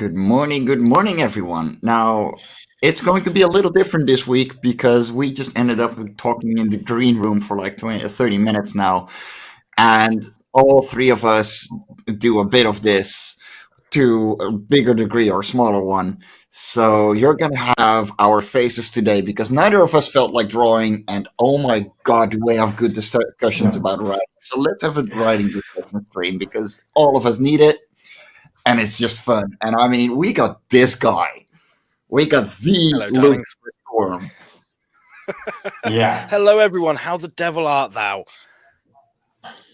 Good morning, everyone. Now, it's going to be a little different this week because we just ended up talking in the green room for like 20 or 30 minutes now, and all three of us do a bit of this to a bigger degree or smaller one. So you're going to have our faces today because neither of us felt like drawing, and oh my god, do we have good discussions about writing. So let's have a writing discussion stream because all of us need it and it's just fun. And I mean, we got this guy. We got the Hello, Luke darlings. Storm. Yeah. Hello, everyone. How the devil art thou?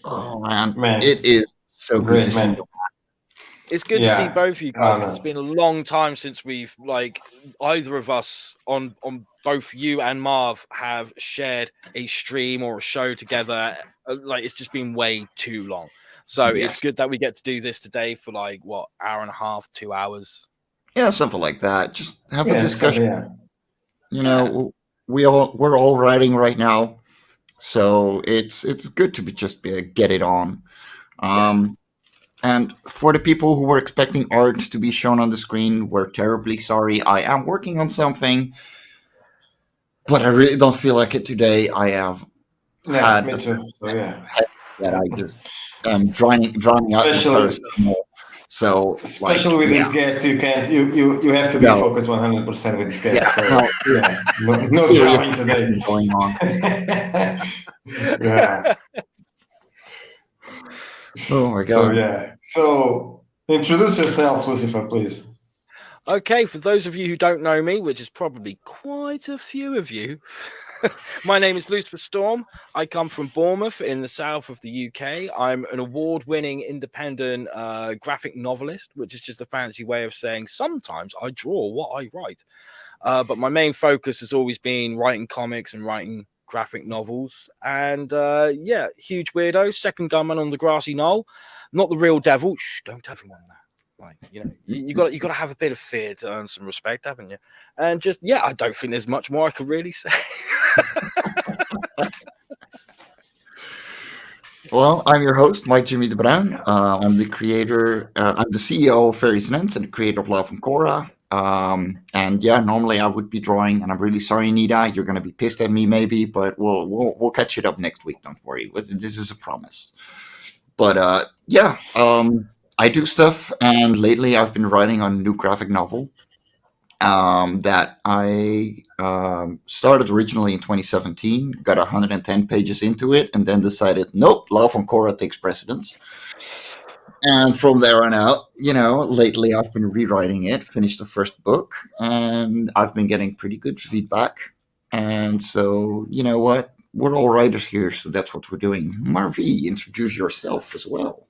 Oh man, Man. it is so good Great, to see man. you. It's good to see Yeah. both of you guys. 'Cause no. It's been a long time since we've either of us on both you and MarV have shared a stream or a show together. It's just been way too long. So Yes. it's good that we get to do this today for hour and a half, 2 hours. Yeah, something like that. Just have a Yeah, discussion. yeah. You know, we're all writing right now, so it's good to get it on. And for the people who were expecting art to be shown on the screen, we're terribly sorry. I am working on something, but I really don't feel like it today. I have Yeah, had me too. So yeah. that I just am drowning out with paracetamol. So Especially with this guest, you can't you have to be focused 100% with this guest. No drawing today. Going on. Yeah. Oh my god. So yeah. So introduce yourself, Lucifer, please. Okay, for those of you who don't know me, which is probably quite a few of you, my name is Lucifer Storm. I come from Bournemouth in the south of the UK. I'm an award-winning independent graphic novelist, which is just a fancy way of saying sometimes I draw what I write. But my main focus has always been writing comics and writing graphic novels. And huge weirdo, second gunman on the grassy knoll. Not the real devil. Shh, don't tell everyone that. You got to have a bit of fear to earn some respect, haven't you? And I don't think there's much more I could really say. Well, I'm your host, Mike Jimmy de Bruin. I'm the creator. I'm the CEO of Fairies and Ents and the creator of Love and Cora. Normally I would be drawing, and I'm really sorry, Nita. You're going to be pissed at me, maybe, but we'll catch it up next week. Don't worry. This is a promise. But I do stuff, and lately I've been writing on a new graphic novel that I started originally in 2017, got 110 pages into it, and then decided, nope, Love on Cora takes precedence. And from there on out, lately I've been rewriting it, finished the first book, and I've been getting pretty good feedback. And so, you know what? We're all writers here, so that's what we're doing. MarV, introduce yourself as well.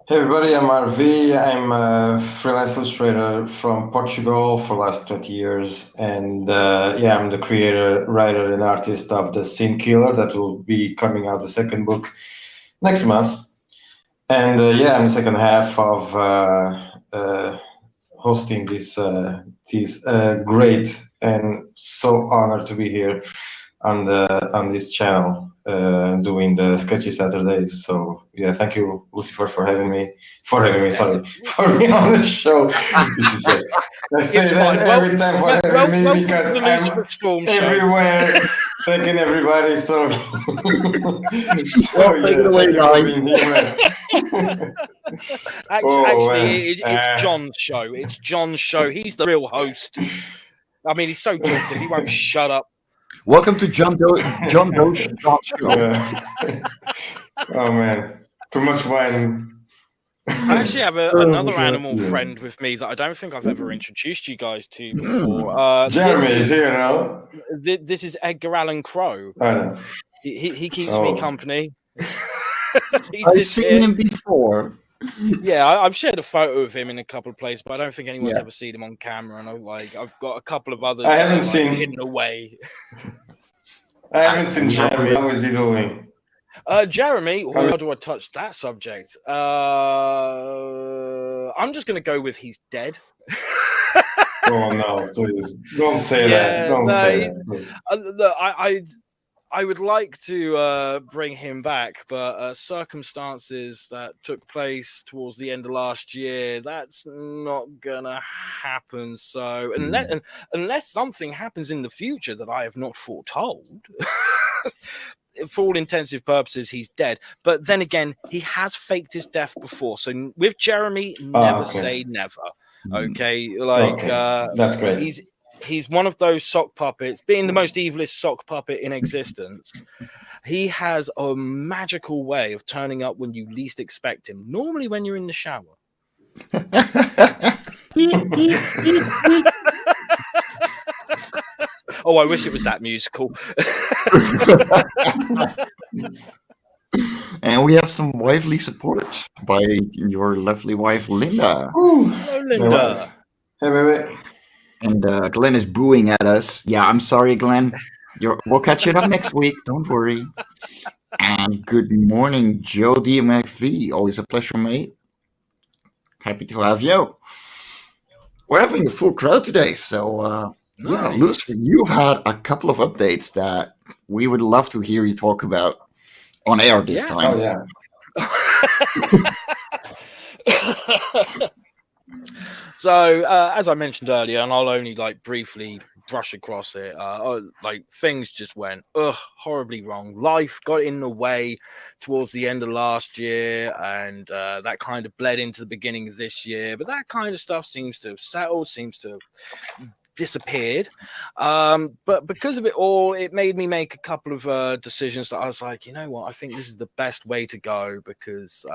Hey everybody, I'm MarV. I'm a freelance illustrator from Portugal for the last 20 years. And I'm the creator, writer, and artist of The Scene Killer that will be coming out the second book next month. And I'm the second half of hosting this great and so honored to be here on this channel doing the Sketchy Saturdays. So thank you, Lucifer, for having me on the show. This is just I say that every time for having me because I'm everywhere thanking everybody. So take it away, guys. It's John's show. It's John's show. He's the real host. I mean, he's so talkative. He won't shut up. Welcome to John Doe's show. Oh man, too much wine. I actually have another animal friend with me that I don't think I've ever introduced you guys to before. Jeremy is here now. This is Edgar Allan Crow. I know. He keeps me company. I've seen him before. Yeah, I've shared a photo of him in a couple of places, but I don't think anyone's ever seen him on camera. And I've got a couple of others I haven't seen hidden away. I haven't seen Jeremy. How is he doing? Jeremy, how do I touch that subject? I'm just going to go with he's dead. Oh no! Please don't say that. Don't say that. Look, I would like to bring him back, but circumstances that took place towards the end of last year, that's not gonna happen. So unless something happens in the future that I have not foretold, for all intensive purposes, he's dead. But then again, he has faked his death before. So with Jeremy, never say never. Okay, like that's great. He's one of those sock puppets, being the most evilest sock puppet in existence. He has a magical way of turning up when you least expect him. Normally when you're in the shower. Oh, I wish it was that musical. And we have some wifely support by your lovely wife, Linda. Hello, Linda. Hey, baby. And Glenn is booing at us. Yeah, I'm sorry, Glenn. We'll catch it up next week. Don't worry. And good morning, Joe DMFV. Always a pleasure, mate. Happy to have you. We're having a full crowd today, so yeah, Lucy, you've had a couple of updates that we would love to hear you talk about on air this time. Oh, yeah. So, as I mentioned earlier, and I'll only briefly brush across it, things just went horribly wrong. Life got in the way towards the end of last year, and that kind of bled into the beginning of this year. But that kind of stuff seems to have settled, seems to have disappeared. But because of it all, it made me make a couple of decisions that I was like, you know what, I think this is the best way to go, because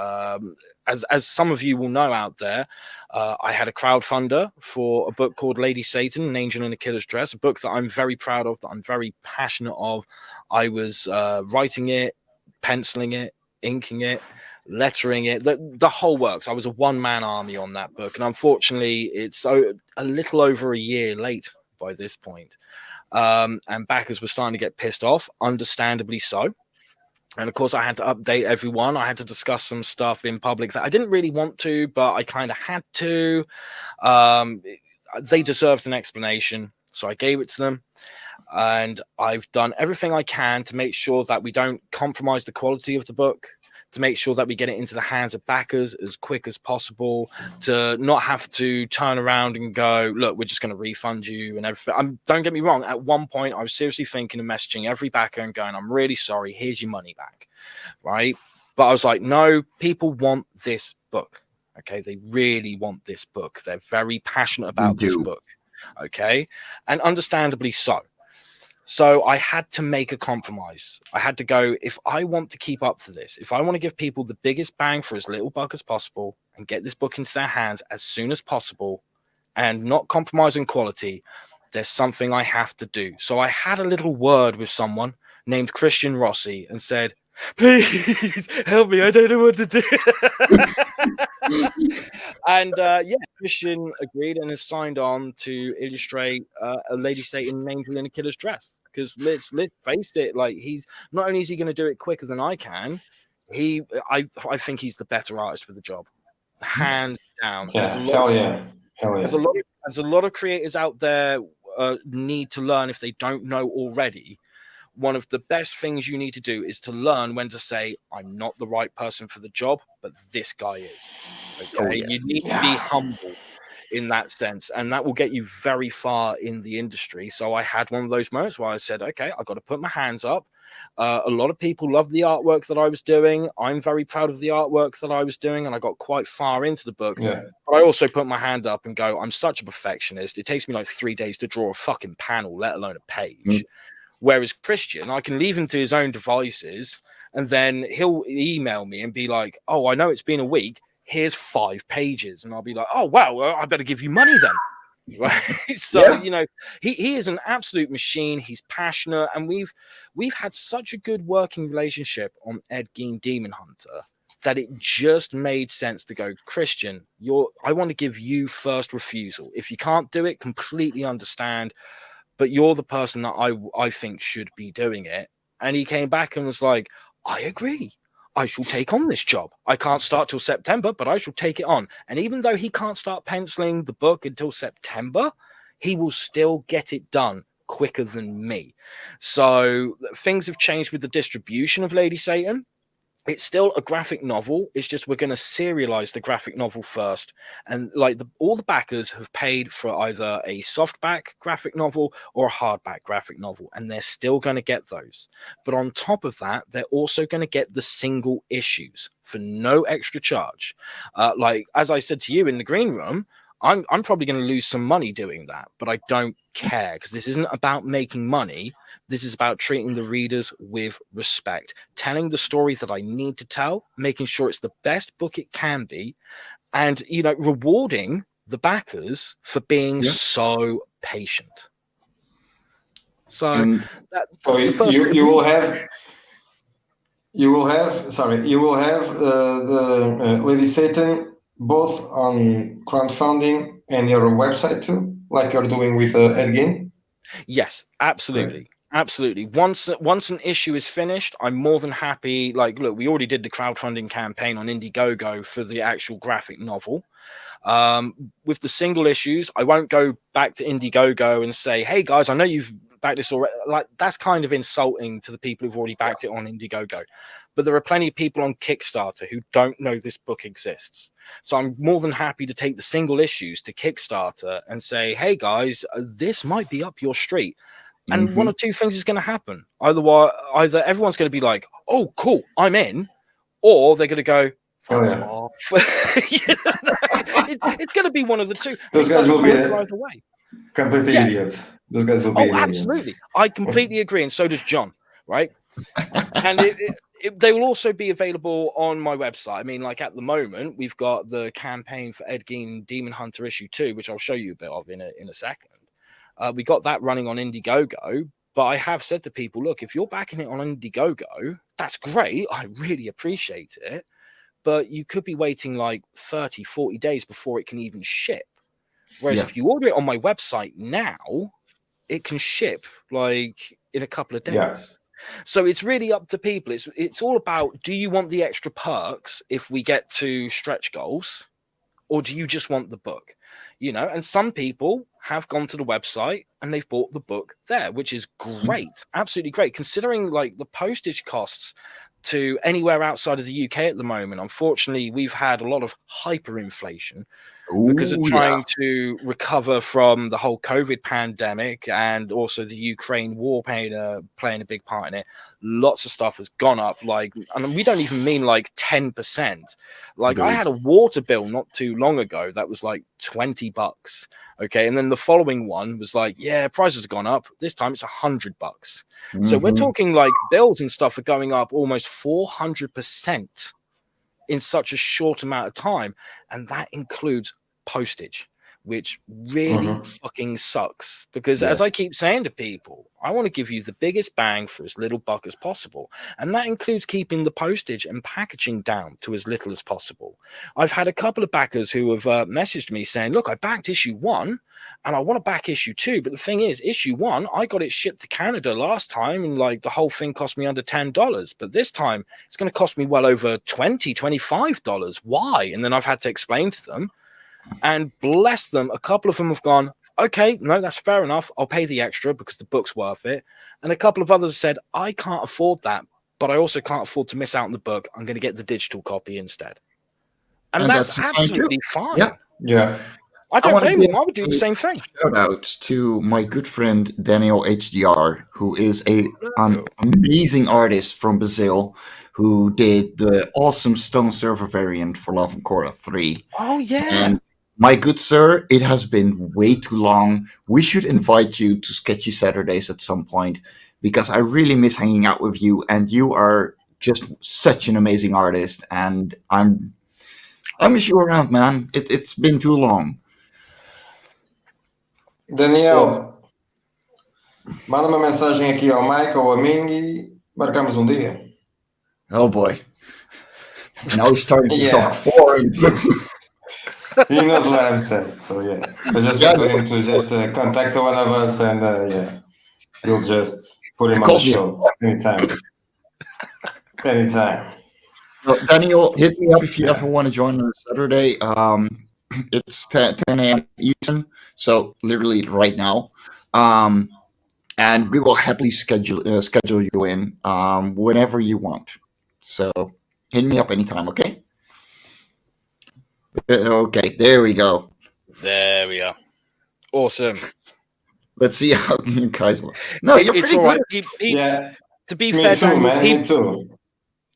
as some of you will know out there, I had a crowdfunder for a book called Lady Satan, An Angel in a Killer's Dress, a book that I'm very proud of, that I'm very passionate of. I was writing it, penciling it, inking it, lettering it, the whole works. I was a one-man army on that book, and unfortunately it's a little over a year late by this point. And backers were starting to get pissed off, understandably so. And of course I had to update everyone. I had to discuss some stuff in public that I didn't really want to, but I kind of had to. They deserved an explanation, so I gave it to them. And I've done everything I can to make sure that we don't compromise the quality of the book, to make sure that we get it into the hands of backers as quick as possible, to not have to turn around and go, look, we're just going to refund you and everything. Don't get me wrong. At one point, I was seriously thinking of messaging every backer and going, I'm really sorry. Here's your money back. Right. But I was like, no, people want this book. Okay. They really want this book. They're very passionate about this book. Okay. And understandably so. So I had to make a compromise. I had to go, if I want to keep up to this, if I want to give people the biggest bang for as little buck as possible and get this book into their hands as soon as possible and not compromise on quality, there's something I have to do. So I had a little word with someone named Christian Rossi and said, please help me. I don't know what to do. And Christian agreed and has signed on to illustrate a Lady Satan, An Angel in a Killer's Dress. Because let's face it, like, he's not only is he going to do it quicker than I can, I think he's the better artist for the job, hands down. Yeah, hell yeah. There's a lot of creators out there need to learn, if they don't know already. One of the best things you need to do is to learn when to say, I'm not the right person for the job, but this guy is. Okay, You need to be humble in that sense, and that will get you very far in the industry. So I had one of those moments where I said, okay, I've got to put my hands up. A lot of people love the artwork that I was doing. I'm very proud of the artwork that I was doing, and I got quite far into the book. Yeah. But I also put my hand up and go, I'm such a perfectionist. It takes me like 3 days to draw a fucking panel, let alone a page. Whereas Christian, I can leave him to his own devices, and then he'll email me and be like, oh, I know it's been a week. Here's 5 pages. And I'll be like, oh, wow, well, I better give you money then. Right. So, he is an absolute machine. He's passionate. And we've had such a good working relationship on Ed Gein Demon Hunter that it just made sense to go, Christian, I want to give you first refusal. If you can't do it, completely understand. But you're the person that I think should be doing it. And he came back and was like, I agree. I shall take on this job. I can't start till September, but I shall take it on. And even though he can't start penciling the book until September, he will still get it done quicker than me. So things have changed with the distribution of Lady Satan. It's still a graphic novel. It's just we're going to serialize the graphic novel first. And like all the backers have paid for either a softback graphic novel or a hardback graphic novel, and they're still going to get those. But on top of that, they're also going to get the single issues for no extra charge. Like, as I said to you in the green room, I'm probably going to lose some money doing that, but I don't care, because this isn't about making money. This is about treating the readers with respect, telling the story that I need to tell, making sure it's the best book it can be, and, you know, rewarding the backers for being so patient. So that's the first. You will have the Lady Satan both on crowdfunding and your website too, like you're doing with Ed Gein? Yes, absolutely. Right. Absolutely. Once an issue is finished, I'm more than happy. Like, look, we already did the crowdfunding campaign on Indiegogo for the actual graphic novel. With the single issues, I won't go back to Indiegogo and say, hey guys, I know you've backed this already. Like, that's kind of insulting to the people who've already backed it on Indiegogo. But there are plenty of people on Kickstarter who don't know this book exists. So I'm more than happy to take the single issues to Kickstarter and say, hey guys, this might be up your street. And one or two things is going to happen. Either everyone's going to be like, oh, cool, I'm in. Or they're going to go, off. It's going to be one of the two. Those guys will be either way. Completely idiots. Those guys will be absolutely. I completely agree. And so does John, right? And they will also be available on my website. I mean, like at the moment, we've got the campaign for Ed Gein Demon Hunter issue 2, which I'll show you a bit of in a second. We got that running on Indiegogo, but I have said to people, look, if you're backing it on Indiegogo, that's great. I really appreciate it. But you could be waiting like 30, 40 days before it can even ship. Whereas if you order it on my website now, it can ship like in a couple of days. Yeah. So it's really up to people. It's all about, do you want the extra perks if we get to stretch goals, or do you just want the book? You know, and some people have gone to the website and they've bought the book there, which is great. Absolutely great. Considering like the postage costs to anywhere outside of the UK at the moment, unfortunately, we've had a lot of hyperinflation because of trying to recover from the whole COVID pandemic, and also the Ukraine war playing a big part in it. Lots of stuff has gone up, and we don't even mean like 10%. Like, I had a water bill not too long ago that was like $20. Okay, and then the following one was like, yeah, prices have gone up. This time it's $100. So we're talking like bills and stuff are going up almost 400% in such a short amount of time, and that includes postage, which really fucking sucks, because as I keep saying to people, I want to give you the biggest bang for as little buck as possible, and that includes keeping the postage and packaging down to as little as possible. I've had a couple of backers who have messaged me saying, look, I backed issue 1 and I want to back issue 2, but the thing is, issue 1, I got it shipped to Canada last time, and like the whole thing cost me under $10, but this time it's going to cost me well over $25. Why? And then I've had to explain to them, and bless them, a couple of them have gone, okay, no, that's fair enough, I'll pay the extra because the book's worth it. And a couple of others said, I can't afford that, but I also can't afford to miss out on the book. I'm going to get the digital copy instead. And that's absolutely fine. Yeah. I don't blame them. I would do the same thing. Shout out to my good friend Daniel HDR, who is an amazing artist from Brazil, who did the awesome Stone Server variant for Love and Korra 3. Oh, yeah. And my good sir, it has been way too long. We should invite you to Sketchy Saturdays at some point, because I really miss hanging out with you, and you are just such an amazing artist, and I miss you around, man. It's been too long. Daniel, manda uma mensagem aqui ao Mike ou a mim e marcamos um dia. Oh boy. Now he's starting to talk foreign. He knows what I'm saying, so yeah. I just for him to just contact one of us, and we'll just put him on the show anytime. Well, Daniel, hit me up if you ever want to join on a Saturday. It's 10 a.m. Eastern, so literally right now. and we will happily schedule you in whenever you want. So hit me up anytime, okay? Okay, there we go. There we are. Awesome. Let's see how you guys will. No, you're It's pretty all right. good. Yeah, To be me fair, too, Daniel, man. Me too.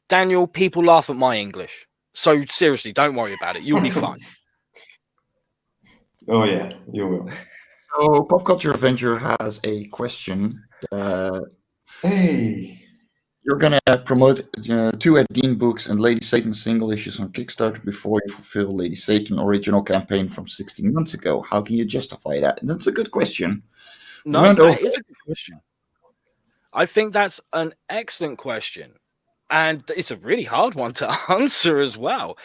Daniel, people laugh at my English. So seriously, don't worry about it. You'll be fine. Oh yeah, you will. So Pop Culture Avenger has a question. Hey. You're gonna promote 2 Ed Gein books and Lady Satan single issues on Kickstarter before you fulfill Lady Satan original campaign from 16 months ago. How can you justify that? And that's a good question. No, that is a good question. I think that's an excellent question. And it's a really hard one to answer as well.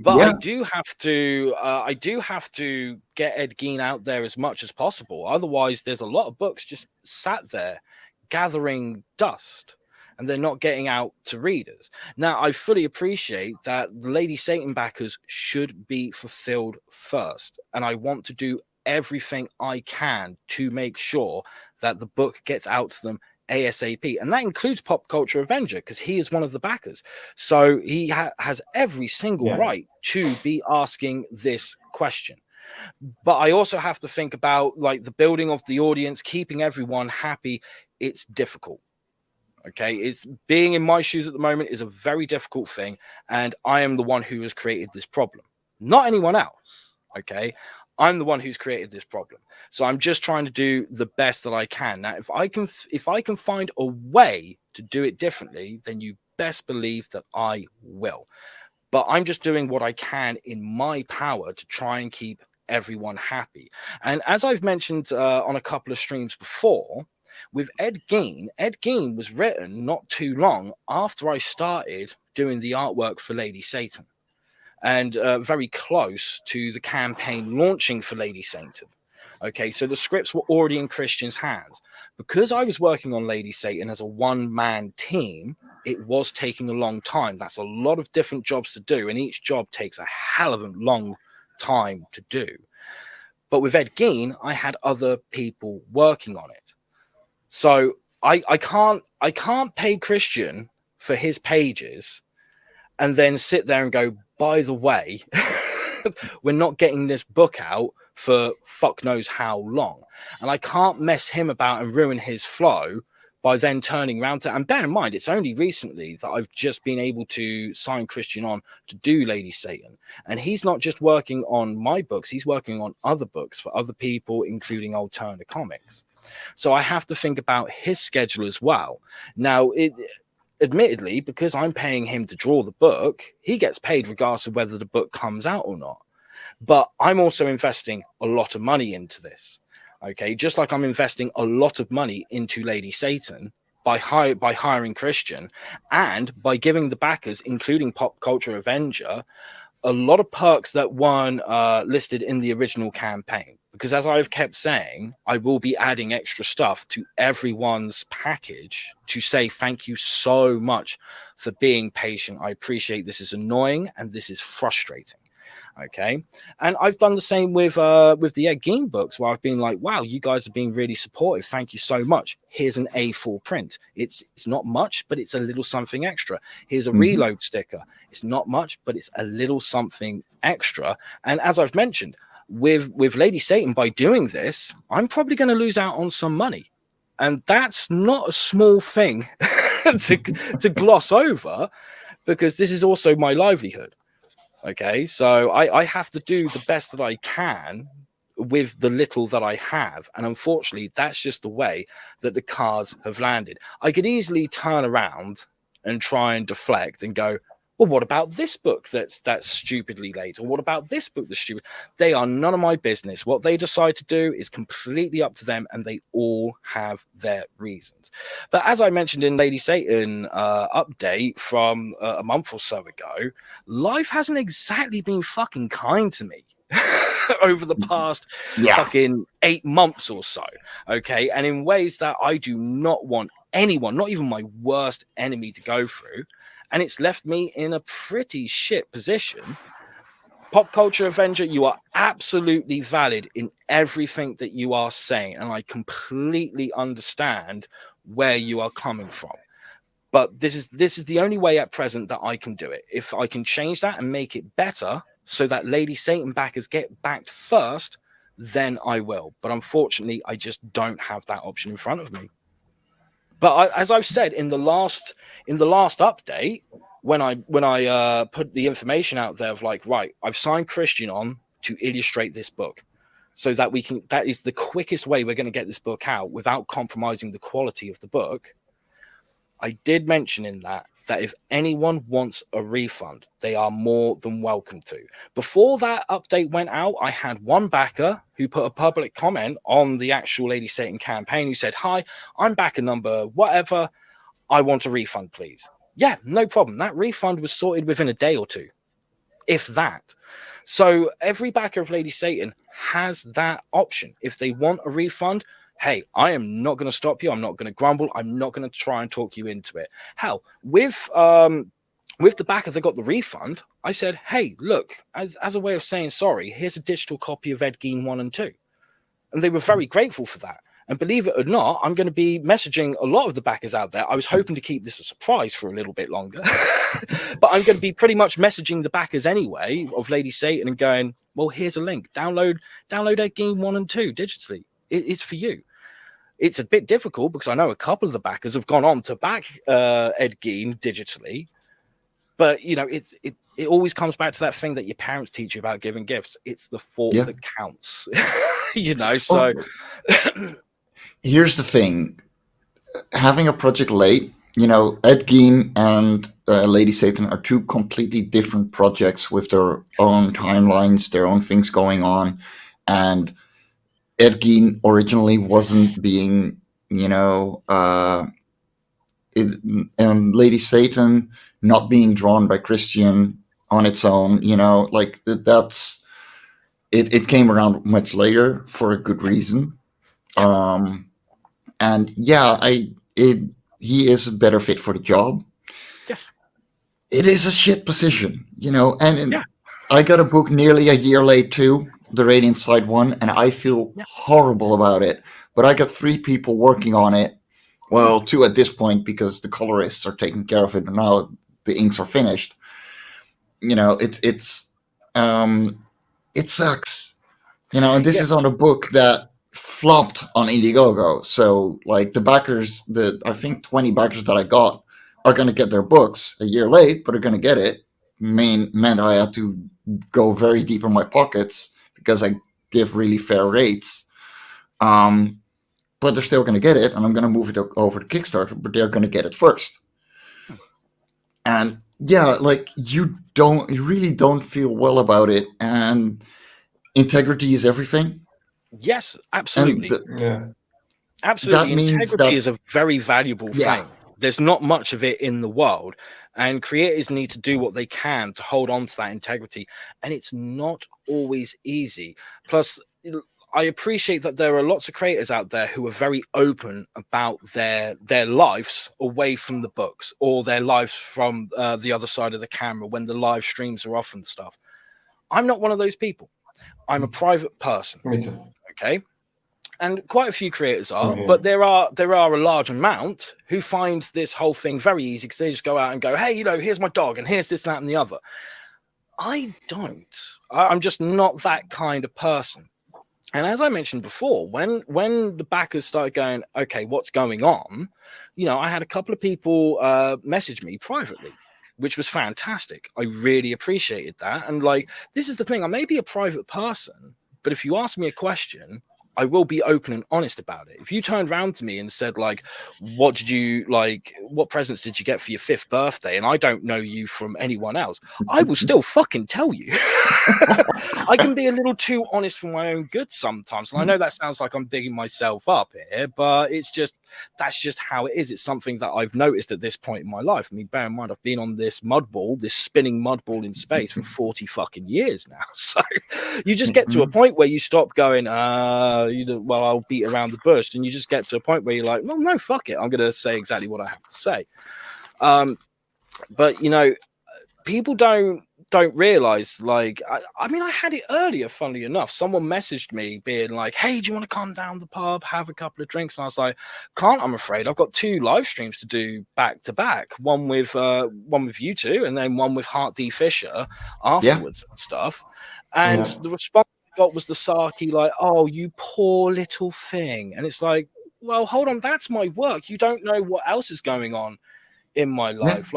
But Yeah. I do have to get Ed Gein out there as much as possible. Otherwise, there's a lot of books just sat there gathering dust, and they're not getting out to readers. Now, I fully appreciate that the Lady Satan backers should be fulfilled first, and I want to do everything I can to make sure that the book gets out to them ASAP, and that includes Pop Culture Avenger, because he is one of the backers, so he has every single right to be asking this question. But I also have to think about like the building of the audience, keeping everyone happy. It's difficult. Okay, it's being in my shoes at the moment is a very difficult thing, and I am the one who has created this problem, not anyone else. Okay, I'm the one who's created this problem, so I'm just trying to do the best that I can. Now, if I can find a way to do it differently, then you best believe that I will. But I'm just doing what I can in my power to try and keep everyone happy. And as I've mentioned on a couple of streams before, with Ed Gein was written not too long after I started doing the artwork for Lady Satan, and very close to the campaign launching for Lady Satan. Okay, so the scripts were already in Christian's hands. Because I was working on Lady Satan as a one-man team, it was taking a long time. That's a lot of different jobs to do, and each job takes a hell of a long time to do. But with Ed Gein, I had other people working on it. So I can't pay Christian for his pages and then sit there and go, by the way, we're not getting this book out for fuck knows how long. And I can't mess him about and ruin his flow by then turning around to, and bear in mind, it's only recently that I've just been able to sign Christian on to do Lady Satan. And he's not just working on my books, he's working on other books for other people, including Old Turner Comics. So I have to think about his schedule as well. Now, admittedly, because I'm paying him to draw the book, he gets paid regardless of whether the book comes out or not. But I'm also investing a lot of money into this. Okay, just like I'm investing a lot of money into Lady Satan by hiring Christian, and by giving the backers, including Pop Culture Avenger, a lot of perks that weren't listed in the original campaign. Because as I've kept saying, I will be adding extra stuff to everyone's package to say thank you so much for being patient. I appreciate this is annoying and this is frustrating. Okay, and I've done the same with the Ed Gein books, where I've been like, wow, you guys have been really supportive. Thank you so much. Here's an A4 print. It's not much, but it's a little something extra. Here's a reload sticker. It's not much, but it's a little something extra. And as I've mentioned, with Lady Satan, by doing this, I'm probably going to lose out on some money, and that's not a small thing to gloss over, because this is also my livelihood. Okay, so I have to do the best that I can with the little that I have. And unfortunately, that's just the way that the cards have landed. I could easily turn around and try and deflect and go, well, what about this book that's stupidly late? Or what about this book that's stupid? They are none of my business. What they decide to do is completely up to them, and they all have their reasons. But as I mentioned in Lady Satan update from a month or so ago, life hasn't exactly been fucking kind to me over the past fucking 8 months or so. Okay, and in ways that I do not want anyone, not even my worst enemy, to go through. And it's left me in a pretty shit position. Pop Culture Avenger, you are absolutely valid in everything that you are saying, and I completely understand where you are coming from. But this is the only way at present that I can do it. If I can change that and make it better so that Lady Satan backers get backed first, then I will. But unfortunately, I just don't have that option in front of me. But as I've said in the last update, when I put the information out there of like, right, I've signed Christian on to illustrate this book, so that we can. That is the quickest way we're going to get this book out without compromising the quality of the book. I did mention in that if anyone wants a refund, they are more than welcome to. Before that update went out, I had one backer who put a public comment on the actual Lady Satan campaign who said, "Hi, I'm backer number whatever. I want a refund, please." Yeah, no problem. That refund was sorted within a day or two, if that. So every backer of Lady Satan has that option. If they want a refund, hey, I am not going to stop you. I'm not going to grumble. I'm not going to try and talk you into it. Hell, with the backer that got the refund, I said, hey, look, as a way of saying sorry, here's a digital copy of Ed Gein 1 and 2. And they were very grateful for that. And believe it or not, I'm going to be messaging a lot of the backers out there. I was hoping to keep this a surprise for a little bit longer. But I'm going to be pretty much messaging the backers anyway of Lady Satan and going, well, here's a link. Download Ed Gein 1 and 2 digitally. It's for you. It's a bit difficult because I know a couple of the backers have gone on to back Ed Gein digitally, but you know it always comes back to that thing that your parents teach you about giving gifts. It's the thought that counts, you know. So here's the thing: having a project late, you know, Ed Gein and Lady Satan are two completely different projects with their own timelines, their own things going on, and Ed Gein originally wasn't being, you know, and Lady Satan not being drawn by Christian on its own, you know, like that's it came around much later for a good reason. And yeah, he is a better fit for the job. Yes. It is a shit position, you know, and I got a book nearly a year late too, the Radiant Side 1, and I feel horrible about it. But I got 3 people working on it. Well, 2 at this point because the colorists are taking care of it, and now the inks are finished. You know, it sucks. You know, and this is on a book that flopped on Indiegogo. So, like, the backers, I think 20 backers that I got are going to get their books a year late, but are going to get it. Meant I had to go very deep in my pockets because I give really fair rates. But they're still going to get it, and I'm going to move it over to Kickstarter, but they're going to get it first. And yeah, like you really don't feel well about it, and integrity is everything. Yes, absolutely. Absolutely. That means integrity is a very valuable thing. There's not much of it in the world, and creators need to do what they can to hold on to that integrity, and it's not always easy. Plus, I appreciate that there are lots of creators out there who are very open about their lives away from the books, or their lives from the other side of the camera when the live streams are off and stuff. I'm not one of those people. I'm a private person. Me too. Okay. And quite a few creators are, but there are a large amount who find this whole thing very easy because they just go out and go, hey, you know, here's my dog and here's this, that, and the other. I don't. I'm just not that kind of person. And as I mentioned before, when the backers started going, okay, what's going on? You know, I had a couple of people message me privately, which was fantastic. I really appreciated that. And like, this is the thing. I may be a private person, but if you ask me a question, I will be open and honest about it. If you turned around to me and said, like, what presents did you get for your 5th birthday? And I don't know you from anyone else, I will still fucking tell you. I can be a little too honest for my own good sometimes. And I know that sounds like I'm bigging myself up here, but that's just how it is. It's something that I've noticed at this point in my life. I mean, bear in mind, I've been on this spinning mud ball in space for 40 fucking years now. So you just get to a point where you stop going, well, I'll beat around the bush. And you just get to a point where you're like, well, no, fuck it. I'm going to say exactly what I have to say. But, you know, people don't don't realize, like, I mean, I had it earlier, funnily enough. Someone messaged me being like, hey, do you want to come down the pub, have a couple of drinks? And I was like, can't, I'm afraid. I've got 2 live streams to do back to back, one with you two, and then one with Hart D. Fisher afterwards and stuff. And the response I got was the Saki, like, oh, you poor little thing. And it's like, well, hold on, that's my work. You don't know what else is going on in my life.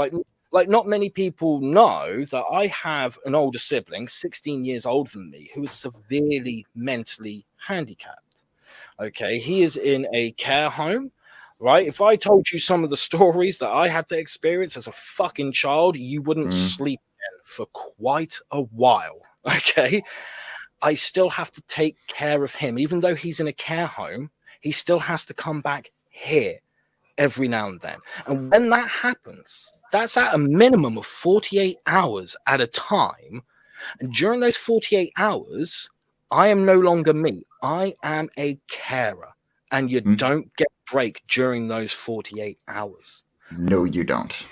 Like not many people know that I have an older sibling, 16 years older than me, who is severely mentally handicapped. Okay, he is in a care home, right? If I told you some of the stories that I had to experience as a fucking child, you wouldn't sleep again for quite a while. Okay, I still have to take care of him. Even though he's in a care home, he still has to come back here every now and then. And when that happens, that's at a minimum of 48 hours at a time. And during those 48 hours, I am no longer me. I am a carer. And you don't get a break during those 48 hours. No, you don't.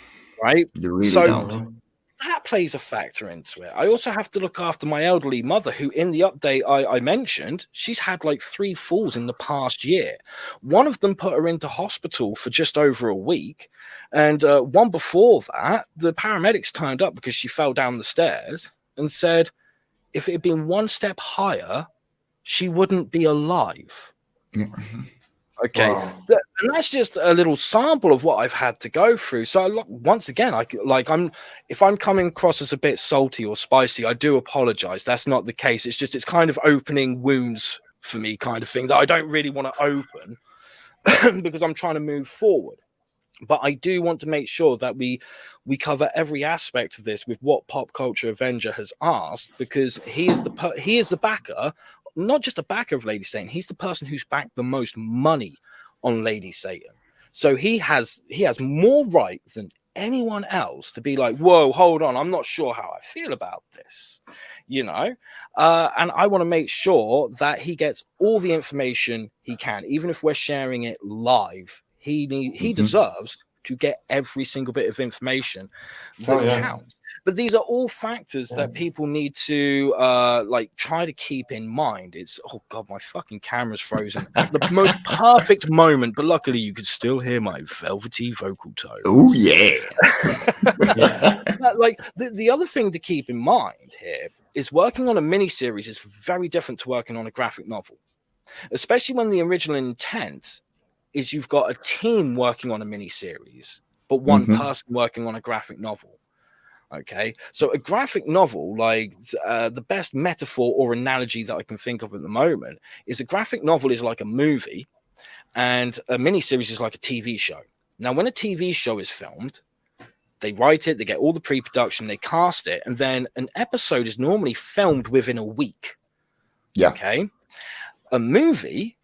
Right? You really don't. That plays a factor into it. I also have to look after my elderly mother, who in the update I mentioned, she's had like 3 falls in the past year. One of them put her into hospital for just over a week. And one before that, the paramedics turned up because she fell down the stairs and said, if it had been 1 step higher, she wouldn't be alive. Okay, Wow. and that's just a little sample of what I've had to go through. So once again, if I'm coming across as a bit salty or spicy, I do apologize. That's not the case. It's kind of opening wounds for me, kind of thing that I don't really want to open because I'm trying to move forward. But I do want to make sure that we cover every aspect of this with what Pop Culture Avenger has asked, because he is the backer. Not just a backer of Lady Satan, he's the person who's backed the most money on Lady Satan. So he has more right than anyone else to be like, whoa, hold on, I'm not sure how I feel about this, and I want to make sure that he gets all the information he can, even if we're sharing it live. He deserves to get every single bit of information that counts. But these are all factors that people need to try to keep in mind. It's, oh god, my fucking camera's frozen at the most perfect moment, but luckily you could still hear my velvety vocal tone. Oh yeah. Like the other thing to keep in mind here is working on a miniseries is very different to working on a graphic novel, especially when the original intent is you've got a team working on a mini-series, but one person working on a graphic novel. Okay, so a graphic novel, like the best metaphor or analogy that I can think of at the moment is a graphic novel is like a movie and a mini-series is like a TV show. Now, when a TV show is filmed, they write it, they get all the pre-production, they cast it, and then an episode is normally filmed within a week. Yeah. Okay, a movie,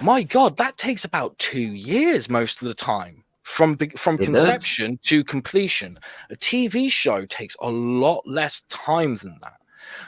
my God, that takes about 2 years most of the time from conception to completion. A TV show takes a lot less time than that.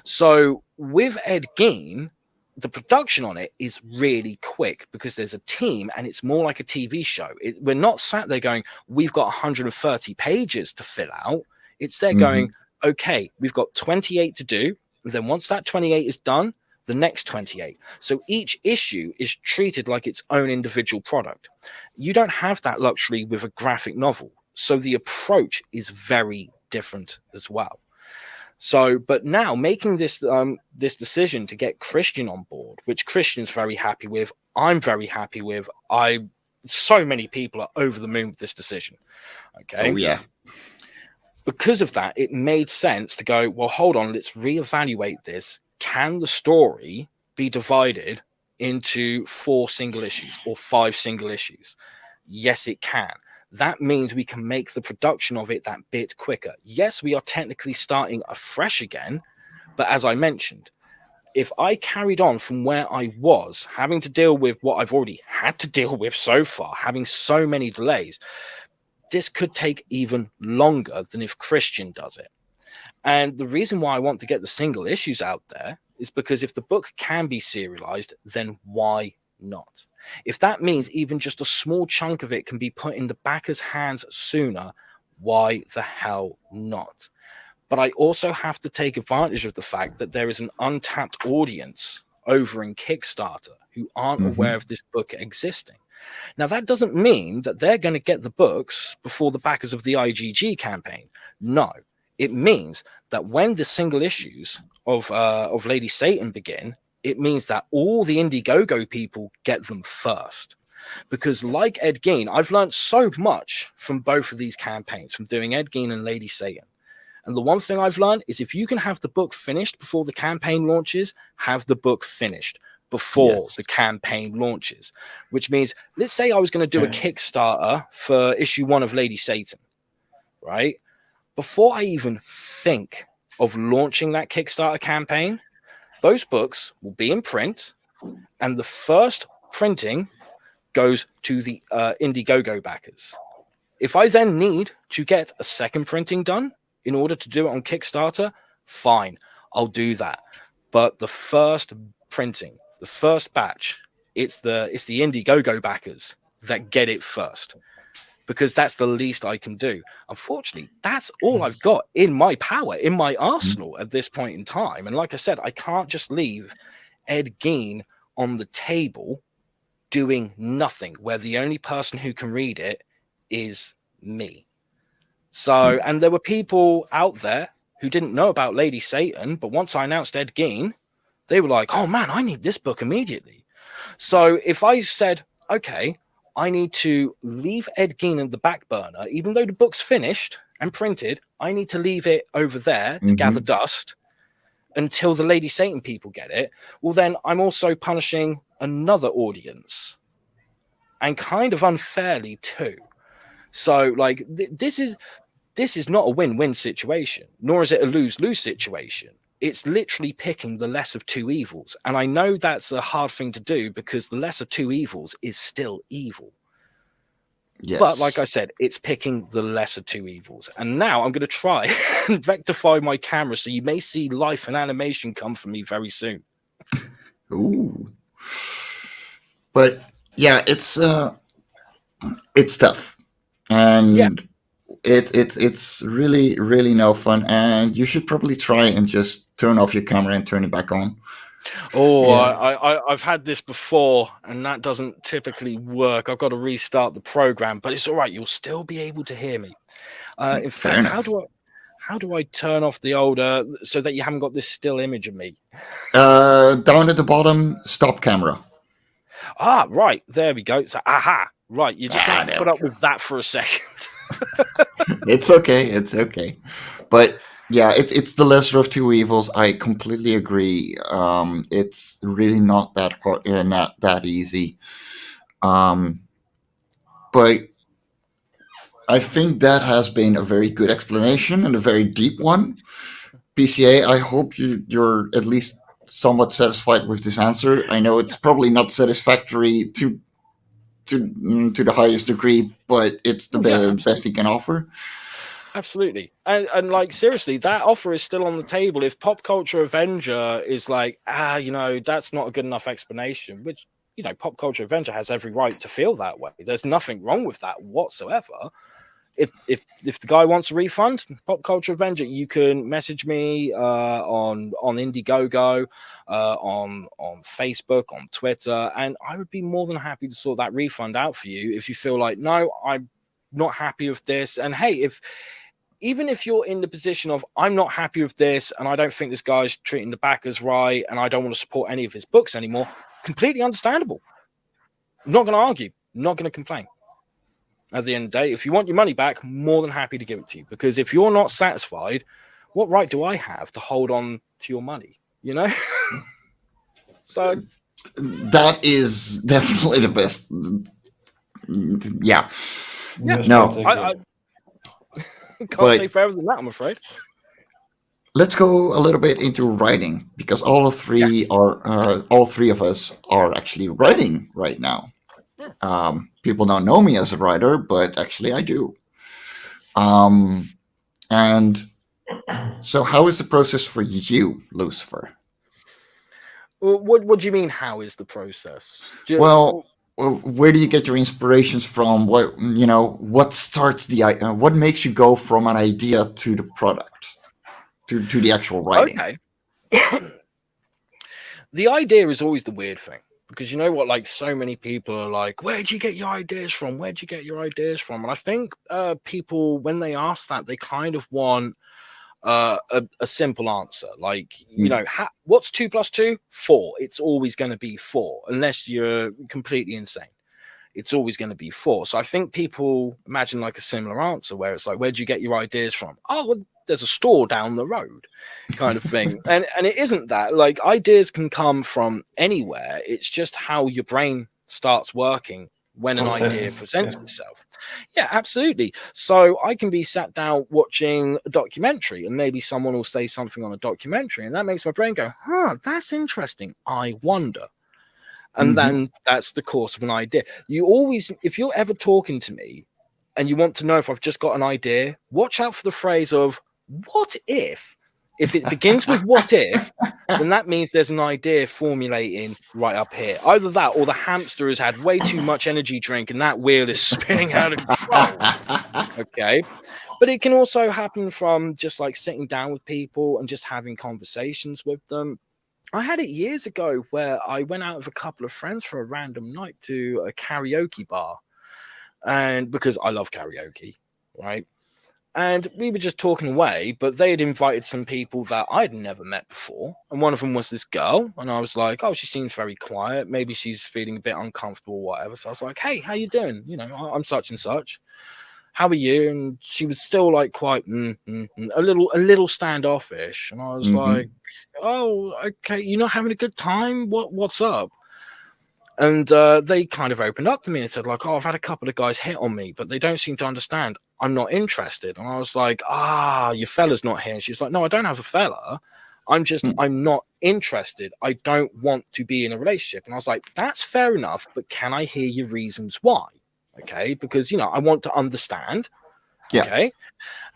So with Ed Gein, the production on it is really quick because there's a team and it's more like a TV show. We're not sat there going, we've got 130 pages to fill out. It's there going, okay, we've got 28 to do. And then once that 28 is done, the next 28. So each issue is treated like its own individual product. You don't have that luxury with a graphic novel. So the approach is very different as well. So, but now making this decision to get Christian on board, which Christian's very happy with, I'm very happy with. So many people are over the moon with this decision. Okay. Oh yeah. Because of that, it made sense to go, well, hold on, let's reevaluate this. Can the story be divided into 4 single issues or 5 single issues? Yes, it can. That means we can make the production of it that bit quicker. Yes, we are technically starting afresh again, but as I mentioned, if I carried on from where I was, having to deal with what I've already had to deal with so far, having so many delays, this could take even longer than if Christian does it. And the reason why I want to get the single issues out there is because if the book can be serialized, then why not? If that means even just a small chunk of it can be put in the backer's hands sooner, why the hell not? But I also have to take advantage of the fact that there is an untapped audience over in Kickstarter who aren't aware of this book existing. Now, that doesn't mean that they're going to get the books before the backers of the IGG campaign. No, it means that when the single issues of Lady Satan begin, it means that all the Indiegogo people get them first. Because like Ed Gein, I've learned so much from both of these campaigns, from doing Ed Gein and Lady Satan. And the one thing I've learned is if you can have the book finished before the campaign launches, have the book finished before the campaign launches. Which means, let's say I was going to do a Kickstarter for issue 1 of Lady Satan, right? Before I even think of launching that Kickstarter campaign, those books will be in print, and the first printing goes to the Indiegogo backers. If I then need to get a second printing done in order to do it on Kickstarter, fine, I'll do that. But the first printing, the first batch, it's the Indiegogo backers that get it first, because that's the least I can do. Unfortunately, that's all I've got in my power, in my arsenal at this point in time. And like I said, I can't just leave Ed Gein on the table doing nothing, where the only person who can read it is me. So, and there were people out there who didn't know about Lady Satan, but once I announced Ed Gein, they were like, oh man, I need this book immediately. So if I said, okay, I need to leave Ed Gein in the back burner, even though the book's finished and printed, I need to leave it over there to gather dust until the Lady Satan people get it. Well, then I'm also punishing another audience, and kind of unfairly too. So like this is not a win-win situation, nor is it a lose-lose situation. It's literally picking the less of two evils. And I know that's a hard thing to do because the less of two evils is still evil. Yes. But like I said, it's picking the lesser two evils. And now I'm going to try and rectify my camera, so you may see life and animation come from me very soon. Ooh. But yeah, it's tough. And it's really, really no fun. And you should probably try and just turn off your camera and turn it back on. Oh, yeah. I've had this before, and that doesn't typically work. I've got to restart the program, but it's all right. You'll still be able to hear me. In fact, how do I turn off the old so that you haven't got this still image of me? Down at the bottom, stop camera. Ah, right. There we go. So, right. You just have to put up with that for a second. It's okay. It's okay. But yeah, it's the lesser of two evils. I completely agree. It's really not that hard, not that easy. But I think that has been a very good explanation and a very deep one. PCA, I hope you're at least somewhat satisfied with this answer. I know it's probably not satisfactory to the highest degree, but it's the best he can offer. Absolutely. And like, seriously, that offer is still on the table. If Pop Culture Avenger is like, that's not a good enough explanation, which, Pop Culture Avenger has every right to feel that way. There's nothing wrong with that whatsoever. If the guy wants a refund, Pop Culture Avenger, you can message me on Indiegogo, on Facebook, on Twitter, and I would be more than happy to sort that refund out for you if you feel like, no, I'm not happy with this. And hey, even if you're in the position of, I'm not happy with this and I don't think this guy's treating the backers right and I don't want to support any of his books anymore, completely understandable. I'm not going to argue, not going to complain. At the end of the day, if you want your money back, more than happy to give it to you. Because if you're not satisfied, what right do I have to hold on to your money? So that is definitely the best. Yeah. No, I can't say further than that, I'm afraid. Let's go a little bit into writing, because all three of us are actually writing right now. People don't know me as a writer, but actually I do. And so how is the process for you, Lucifer? What do you mean, how is the process? Well, where do you get your inspirations from? What starts what makes you go from an idea to the product? to the actual writing. Okay. The idea is always the weird thing, because you know what, like, so many people are like, where'd you get your ideas from? Where'd you get your ideas from? And I think people, when they ask that, they kind of want a simple answer. Like, you know, what's 2 + 2? 4. It's always going to be 4, unless you're completely insane. It's always going to be 4. So I think people imagine like a similar answer, where it's like, where'd you get your ideas from? Oh, well, there's a store down the road, kind of thing. and it isn't that. Like, ideas can come from anywhere. It's just how your brain starts working when an idea presents itself. Yeah, absolutely. So I can be sat down watching a documentary, and maybe someone will say something on a documentary, and that makes my brain go, that's interesting. I wonder. And then that's the course of an idea. You always, if you're ever talking to me and you want to know if I've just got an idea, watch out for the phrase of what if. If it begins with what if, then that means there's an idea formulating right up here. Either that, or the hamster has had way too much energy drink and that wheel is spinning out of control. Okay. But it can also happen from just like sitting down with people and just having conversations with them. I had it years ago where I went out with a couple of friends for a random night to a karaoke bar. And because I love karaoke, right? And we were just talking away, but they had invited some people that I'd never met before. And one of them was this girl. And I was like, oh, she seems very quiet. Maybe she's feeling a bit uncomfortable or whatever. So I was like, hey, how you doing? You know, I'm such and such. How are you? And she was still like quite a little standoffish. And I was like, oh, okay, you're not having a good time? What's up? And they kind of opened up to me and said, like, oh, I've had a couple of guys hit on me, but they don't seem to understand. I'm not interested. And I was like, your fella's not here. And she's like, no, I don't have a fella. I'm not interested. I don't want to be in a relationship. And I was like, that's fair enough, but can I hear your reasons why? Okay, because, you know, I want to understand. Yeah. Okay.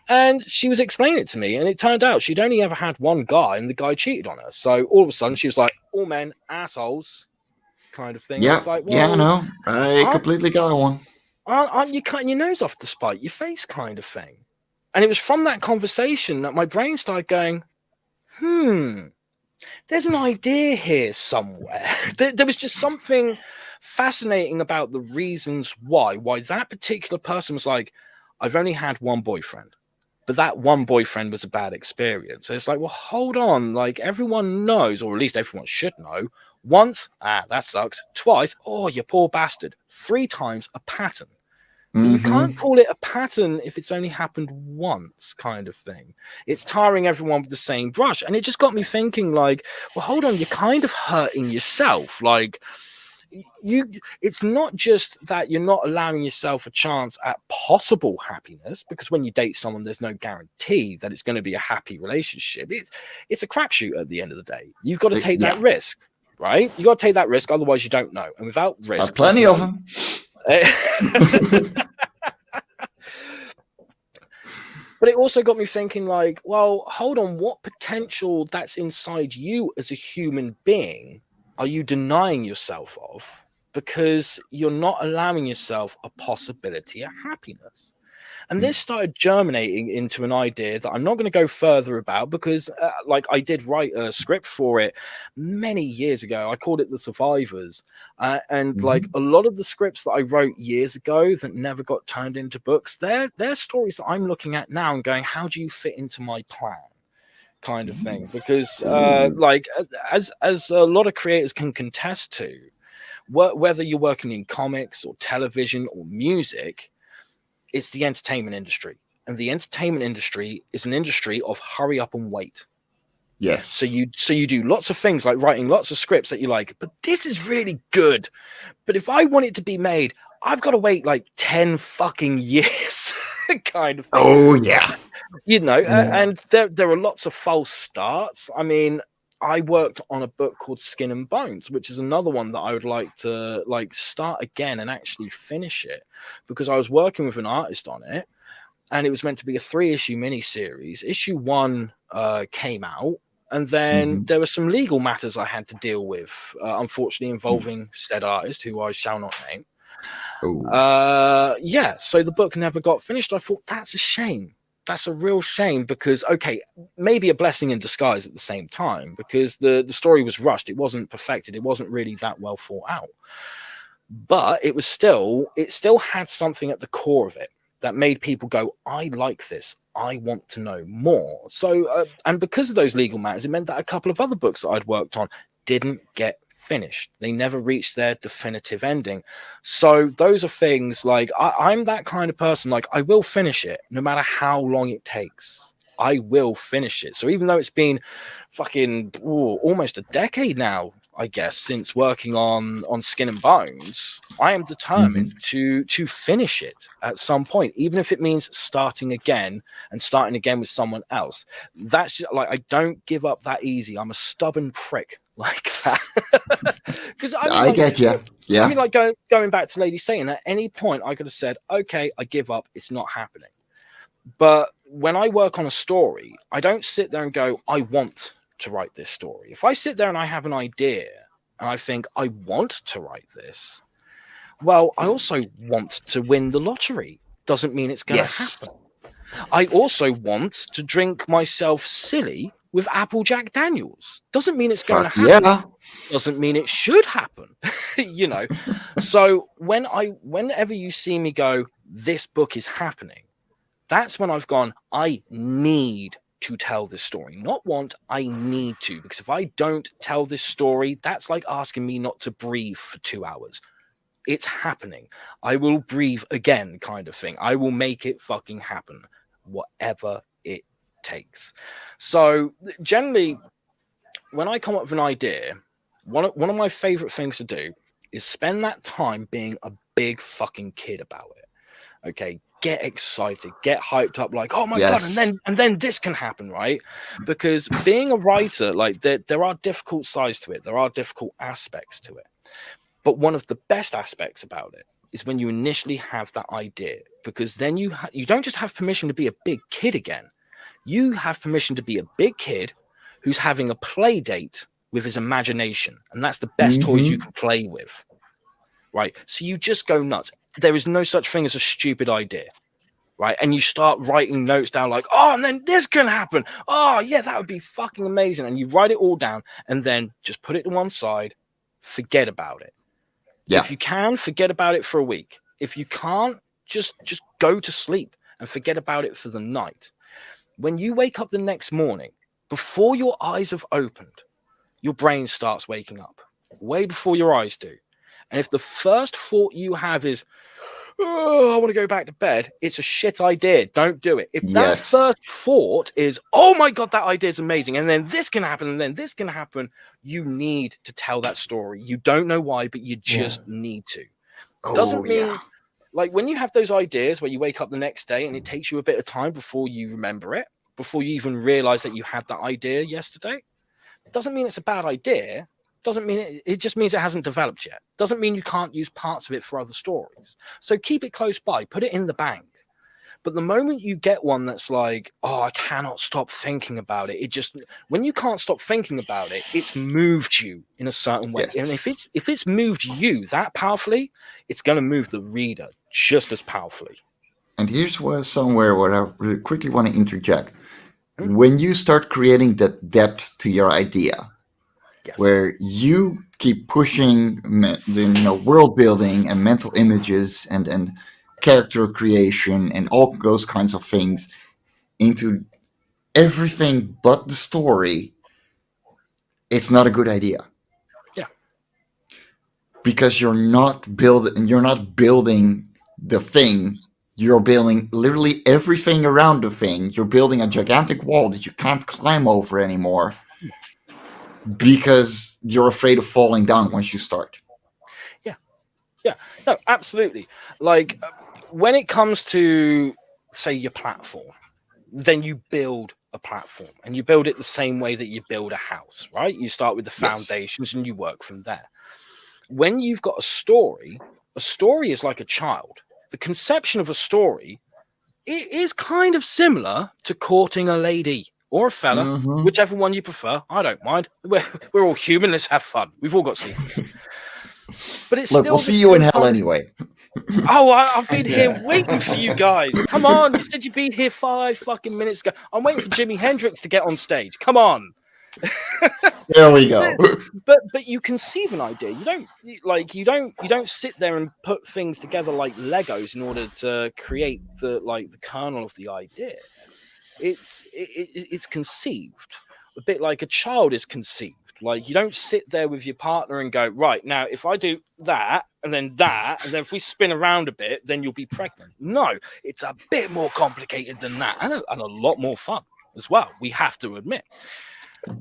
And she was explaining it to me, and it turned out she'd only ever had one guy, and the guy cheated on her. So all of a sudden she was like, all men, assholes, kind of thing. Yeah. It's like, well, yeah, no, I completely got one. Aren't you cutting your nose off to spite your face, kind of thing? And it was from that conversation that my brain started going, there's an idea here somewhere. There was just something fascinating about the reasons why that particular person was like, I've only had one boyfriend, but that one boyfriend was a bad experience. So it's like, well, hold on. Like, everyone knows, or at least everyone should know. Once, that sucks. Twice, oh, you poor bastard. 3 times, a pattern. But you can't call it a pattern if it's only happened once, kind of thing. It's tarring everyone with the same brush. And it just got me thinking, like, well, hold on, you're kind of hurting yourself. Like, it's not just that you're not allowing yourself a chance at possible happiness, because when you date someone, there's no guarantee that it's going to be a happy relationship. It's a crapshoot at the end of the day. You've got to take that risk, right? You got to take that risk, otherwise you don't know. And without risk, plenty of them. But it also got me thinking, like, well, hold on, what potential that's inside you as a human being are you denying yourself of because you're not allowing yourself a possibility of happiness? And this started germinating into an idea that I'm not going to go further about because, like, I did write a script for it many years ago. I called it The Survivors. And like a lot of the scripts that I wrote years ago that never got turned into books, they're stories that I'm looking at now and going, how do you fit into my plan? Kind of thing. Because like, as a lot of creators can contest to, whether you're working in comics or television or music, it's the entertainment industry. And the entertainment industry is an industry of hurry up and wait. Yes. So you do lots of things like writing lots of scripts that you like, but this is really good. But if I want it to be made, I've got to wait like 10 fucking years kind of thing. Oh, yeah. You know, and there are lots of false starts. I mean, I worked on a book called Skin and Bones, which is another one that I would like to like start again and actually finish it, because I was working with an artist on it, and it was meant to be a 3-issue miniseries. Issue 1 came out, and then there were some legal matters I had to deal with, unfortunately involving said artist, who I shall not name. So the book never got finished. I thought, that's a shame. that's a real shame, because okay, maybe a blessing in disguise at the same time, because the story was rushed, it wasn't perfected, it wasn't really that well thought out, but it still had something at the core of it that made people go, I like this, I want to know more. So and because of those legal matters, it meant that a couple of other books that I'd worked on didn't get finished. They never reached their definitive ending. So those are things like I'm that kind of person, like I will finish it no matter how long it takes. I will finish it. So even though it's been fucking almost a decade now, I guess, since working on Skin and Bones, I am determined to finish it at some point, even if it means starting again with someone else. That's just, like, I don't give up that easy. I'm a stubborn prick like that. Because I get you. Yeah. I mean, like going back to Lady Satan, at any point I could have said, okay, I give up. It's not happening. But when I work on a story, I don't sit there and go, I want to write this story. If I sit there and I have an idea and I think I want to write this, well, I also want to win the lottery. Doesn't mean it's going to happen. I also want to drink myself silly with Apple Jack Daniels. Doesn't mean it's going to happen. Yeah. Doesn't mean it should happen. You know. So whenever you see me go, this book is happening, that's when I've gone, I need to tell this story. Not want, I need to. Because if I don't tell this story, that's like asking me not to breathe for 2 hours. It's happening. I will breathe again, kind of thing. I will make it fucking happen, whatever it takes. So generally, when I come up with an idea, one of my favorite things to do is spend that time being a big fucking kid about it. Okay, get excited, get hyped up, like, oh my god, and then this can happen, right? Because being a writer, like, there are difficult sides to it, there are difficult aspects to it, but one of the best aspects about it is when you initially have that idea, because then you don't just have permission to be a big kid again, you have permission to be a big kid who's having a play date with his imagination, and that's the best toys you can play with, right? So you just go nuts. There is no such thing as a stupid idea, right? And you start writing notes down like, oh, and then this can happen. Oh, yeah, that would be fucking amazing. And you write it all down and then just put it to one side, forget about it. Yeah. If you can, forget about it for a week. If you can't, just go to sleep and forget about it for the night. When you wake up the next morning, before your eyes have opened, your brain starts waking up way before your eyes do. And if the first thought you have is, oh, I want to go back to bed, it's a shit idea. Don't do it. If that first thought is, oh my God, that idea is amazing, and then this can happen, and then this can happen, you need to tell that story. You don't know why, but you just need to. Doesn't mean, like, when you have those ideas where you wake up the next day and it takes you a bit of time before you remember it, before you even realize that you had that idea yesterday, doesn't mean it's a bad idea. Doesn't mean it just means it hasn't developed yet. Doesn't mean you can't use parts of it for other stories. So keep it close by, put it in the bank. But the moment you get one that's like, oh, I cannot stop thinking about it, when you can't stop thinking about it, it's moved you in a certain way. And if it's moved you that powerfully, it's going to move the reader just as powerfully. And here's somewhere where I really quickly want to interject. When you start creating that depth to your idea, where you keep pushing world building and mental images and character creation and all those kinds of things into everything but the story, it's not a good idea. Yeah. Because you're not building the thing. You're building literally everything around the thing. You're building a gigantic wall that you can't climb over anymore, because you're afraid of falling down once you start. Yeah, no, absolutely. Like, when it comes to, say, your platform, then you build a platform, and you build it the same way that you build a house, right? You start with the foundations and you work from there. When you've got a story is like a child. The conception of a story, it is kind of similar to courting a lady or a fella, whichever one you prefer. I don't mind. We're all human. Let's have fun. We've all got secrets. But it's Look, we'll see you in hell anyway. Oh, I've been here waiting for you guys. Come on, you said you'd be here 5 fucking minutes ago. I'm waiting for Jimi Hendrix to get on stage. Come on. There we go. But you conceive an idea. You don't sit there and put things together like Legos in order to create the kernel of the idea. It's conceived a bit like a child is conceived. Like, you don't sit there with your partner and go, right, now if I do that and then if we spin around a bit, then you'll be pregnant. No, it's a bit more complicated than that, and a lot more fun as well, we have to admit.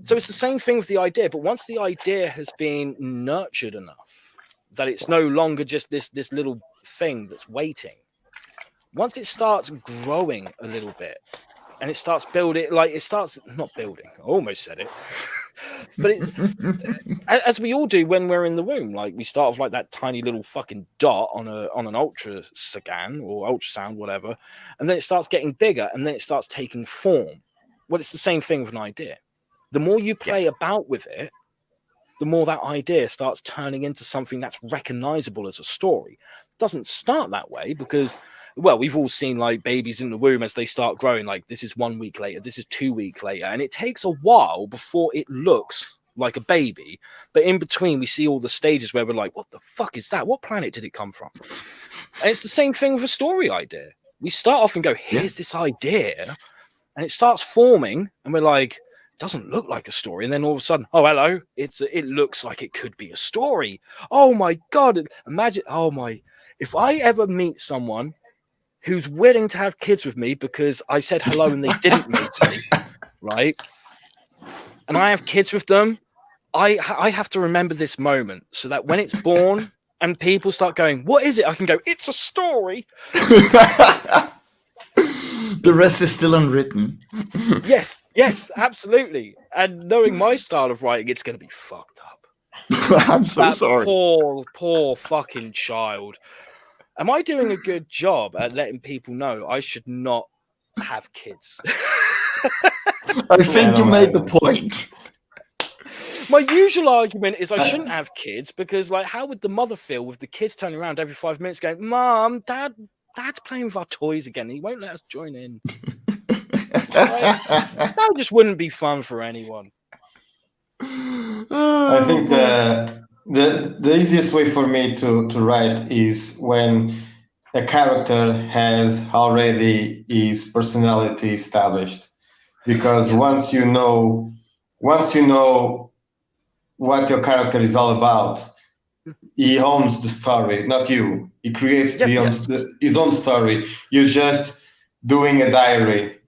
So it's the same thing with the idea, but once the idea has been nurtured enough that it's no longer just this little thing that's waiting, once it starts growing a little bit and it starts building, not building, I almost said it, but it's as we all do when we're in the womb. Like, we start off like that tiny little fucking dot on an ultrasound or ultrasound, whatever, and then it starts getting bigger, and then it starts taking form. Well, it's the same thing with an idea. The more you play about with it, the more that idea starts turning into something that's recognizable as a story. It doesn't start that way because, well, we've all seen like babies in the womb as they start growing, like this is 1 week later, this is 2 weeks later, and it takes a while before it looks like a baby. But in between, we see all the stages where we're like, what the fuck is that? What planet did it come from? And it's the same thing with a story idea. We start off and go, here's this idea, and it starts forming, and we're like, doesn't look like a story, and then all of a sudden, oh hello, it looks like it could be a story. Oh my god, imagine, if I ever meet someone who's willing to have kids with me because I said hello and they didn't meet me, right, and I have kids with them, I have to remember this moment so that when it's born and people start going, what is it, I can go, it's a story. The rest is still unwritten. Yes, absolutely. And knowing my style of writing, it's going to be fucked up. I'm so sorry. Poor fucking child. Am I doing a good job at letting people know I should not have kids? I think you made the point. My usual argument is I shouldn't have kids because, like, how would the mother feel with the kids turning around every 5 minutes going, Mom, Dad's playing with our toys again. He won't let us join in. That just wouldn't be fun for anyone. I think the easiest way for me to write is when a character has already his personality established, because once you know what your character is all about, he owns the story, not you. He creates his own story. You're just doing a diary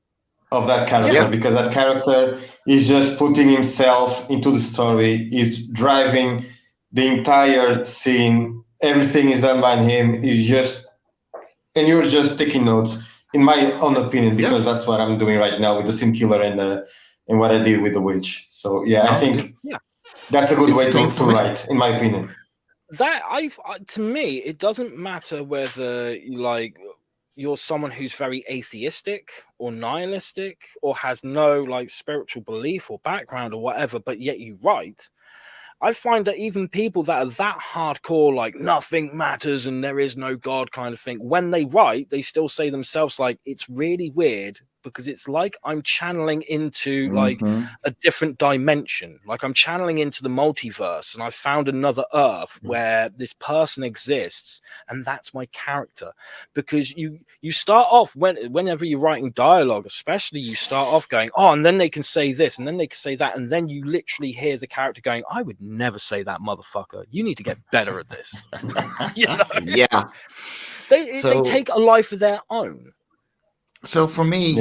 of that character because that character is just putting himself into the story. He's driving the entire scene. Everything is done by him. And you're just taking notes, in my own opinion, because that's what I'm doing right now with the Sin Killer and what I did with the Witch. So I think that's a good way to write, in my opinion. That to me, it doesn't matter whether you're someone who's very atheistic or nihilistic or has no spiritual belief or background or whatever, but yet you write. I find that even people that are that hardcore, nothing matters and there is no God kind of thing, when they write, they still say themselves, it's really weird because it's like I'm channeling into a different dimension. Like I'm channeling into the multiverse and I found another Earth where this person exists and that's my character. Because you start off, whenever you're writing dialogue, especially, you start off going, oh, and then they can say this and then they can say that. And then you literally hear the character going, I would never say that, motherfucker. You need to get better at this. You know? Yeah. They take a life of their own. So for me,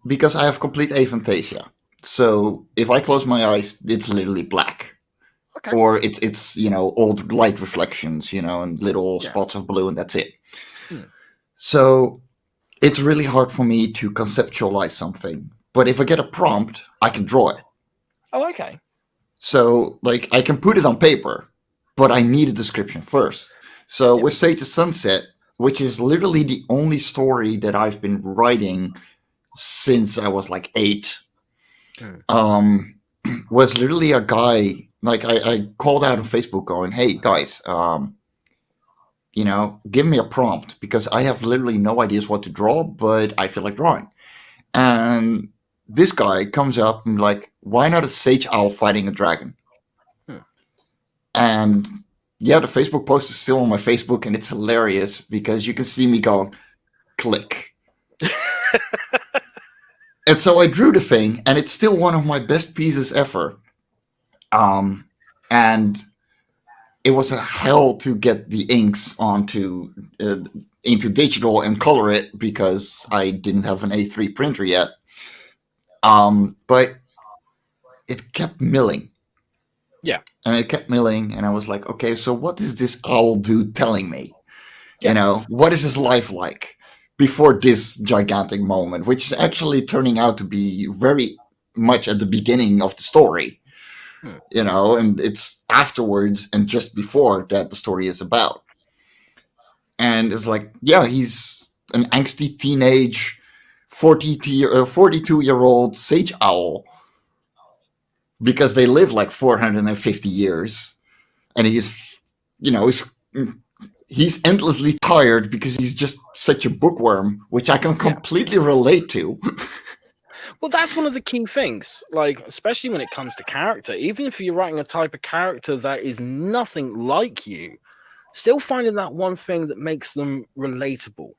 because I have complete aphantasia, so if I close my eyes, it's literally black. Okay. Or it's old light reflections, and little spots of blue, and that's it. So it's really hard for me to conceptualize something. But if I get a prompt, I can draw it. Oh, okay. So I can put it on paper, but I need a description first. So with Sage the Sunset, which is literally the only story that I've been writing since I was 8, was literally a guy, I called out on Facebook going, hey guys, give me a prompt, because I have literally no ideas what to draw, but I feel like drawing. And this guy comes up and like, why not a sage owl fighting a dragon? And yeah, the Facebook post is still on my Facebook, and it's hilarious because you can see me go, click. And so I drew the thing, and it's still one of my best pieces ever. And it was a hell to get the inks into digital and color it, because I didn't have an A3 printer yet. But it kept milling. Yeah. And it kept milling, and I was like, okay, so what is this owl dude telling me? Yeah. What is his life like before this gigantic moment, which is actually turning out to be very much at the beginning of the story. And it's afterwards and just before that the story is about. And it's like, yeah, he's an angsty teenage 42-year-old sage owl, because they live like 450 years, and he's endlessly tired because he's just such a bookworm, which I can completely relate to. Well, that's one of the key things, like, especially when it comes to character. Even if you're writing a type of character that is nothing like you, still finding that one thing that makes them relatable.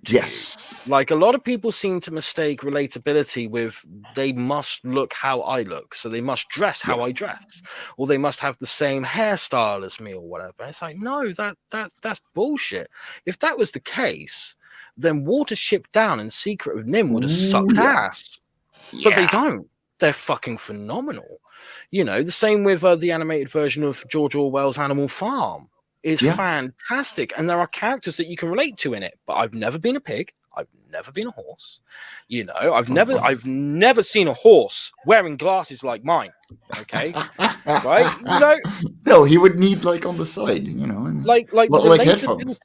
Yes. Like, a lot of people seem to mistake relatability with they must look how I look, so they must dress how I dress, or they must have the same hairstyle as me, or whatever. It's like, no, that's bullshit. If that was the case, then Watership Down and Secret of Nim would have sucked ass. But they don't. They're fucking phenomenal. The same with the animated version of George Orwell's Animal Farm. Is fantastic, and there are characters that you can relate to in it. But I've never been a pig. I've never been a horse. I've never seen a horse wearing glasses like mine. Okay, right? No, he would need like on the side, like headphones.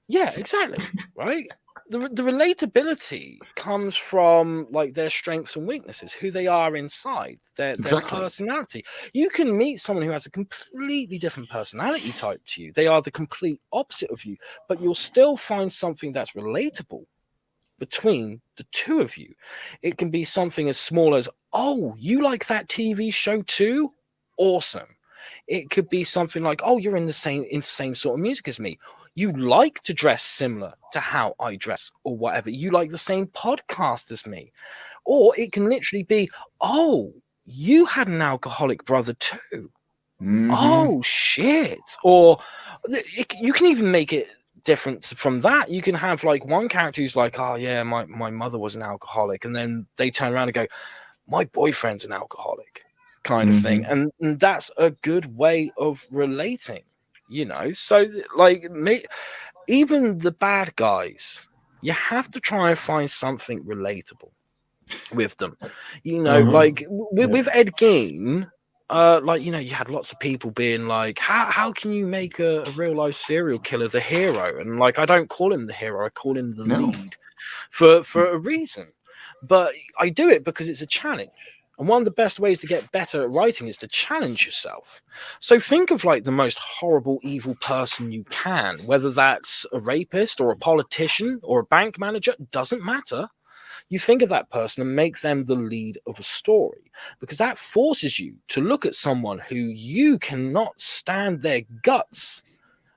Yeah, exactly. Right. The relatability comes from like their strengths and weaknesses, who they are inside, their personality. You can meet someone who has a completely different personality type to you. They are the complete opposite of you, but you'll still find something that's relatable between the two of you. It can be something as small as, oh, you like that TV show too? Awesome. It could be something like, oh, you're in the same sort of music as me. You like to dress similar to how I dress, or whatever. You like the same podcast as me. Or it can literally be, oh, you had an alcoholic brother too. Mm-hmm. Oh, shit. Or you can even make it different from that. You can have like one character who's like, oh, yeah, my mother was an alcoholic. And then they turn around and go, my boyfriend's an alcoholic, kind of thing. And that's a good way of relating. So like even the bad guys, you have to try and find something relatable with them. Like with Ed Gein, you had lots of people being like, how can you make a real life serial killer the hero? And like, I don't call him the hero, I call him the lead for a reason. But I do it because it's a challenge. And one of the best ways to get better at writing is to challenge yourself. So think of like the most horrible, evil person you can, whether that's a rapist or a politician or a bank manager, doesn't matter. You think of that person and make them the lead of a story, because that forces you to look at someone who you cannot stand their guts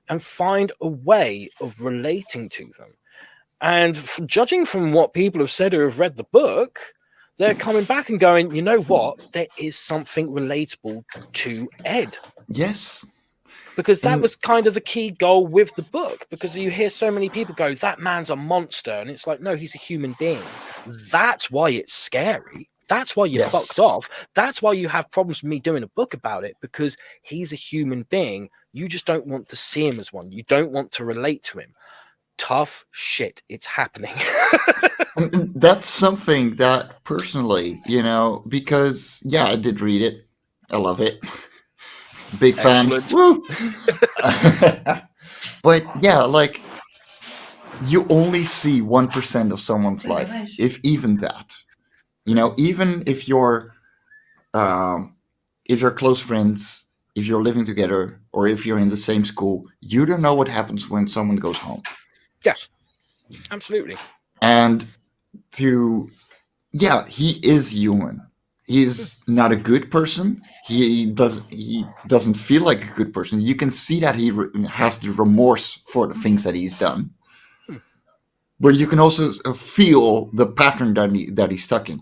and find a way of relating to them. And judging from what people have said who have read the book, they're coming back and going, you know what? There is something relatable to Ed. Yes. Because that was kind of the key goal with the book. Because you hear so many people go, that man's a monster. And it's like, no, he's a human being. That's why it's scary. That's why you fucked off. That's why you have problems with me doing a book about it, because he's a human being. You just don't want to see him as one. You don't want to relate to him. Tough shit. It's happening. That's something that personally, because I did read it. I love it. Big fan. Woo! But like, you only see 1% of someone's life, if even that. Even if you're close friends, if you're living together or if you're in the same school, you don't know what happens when someone goes home. Yes, absolutely. And he is human. He's not a good person. He doesn't feel like a good person. You can see that he has the remorse for the things that he's done. But you can also feel the pattern that he's stuck in.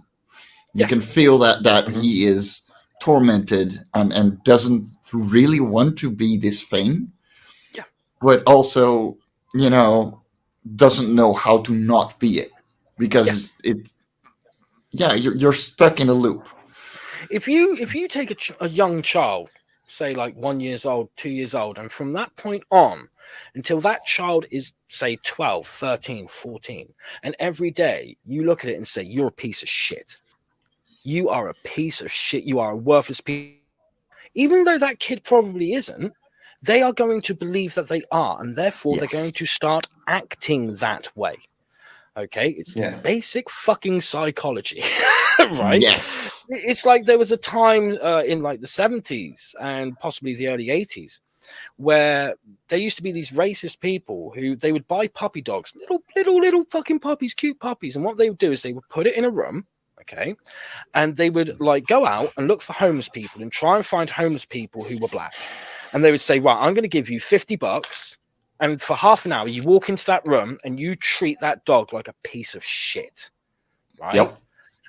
You can feel that he is tormented and doesn't really want to be this thing. Yeah. But also, doesn't know how to not be it. Because you're stuck in a loop. If you take a young child, say like 1 year old, 2 years old, and from that point on until that child is, say, 12, 13, 14, and every day you look at it and say, you're a piece of shit. You are a piece of shit. You are a worthless piece. Even though that kid probably isn't, they are going to believe that they are, and therefore they're going to start acting that way. Okay, it's basic fucking psychology, right? Yes. It's like there was a time in like the 70s and possibly the early 80s where there used to be these racist people who they would buy puppy dogs, little fucking puppies, cute puppies, and what they would do is they would put it in a room, okay, and they would like go out and look for homeless people and try and find homeless people who were black, and they would say, right, I'm going to give you $50. And for half an hour, you walk into that room and you treat that dog like a piece of shit, right? Yep.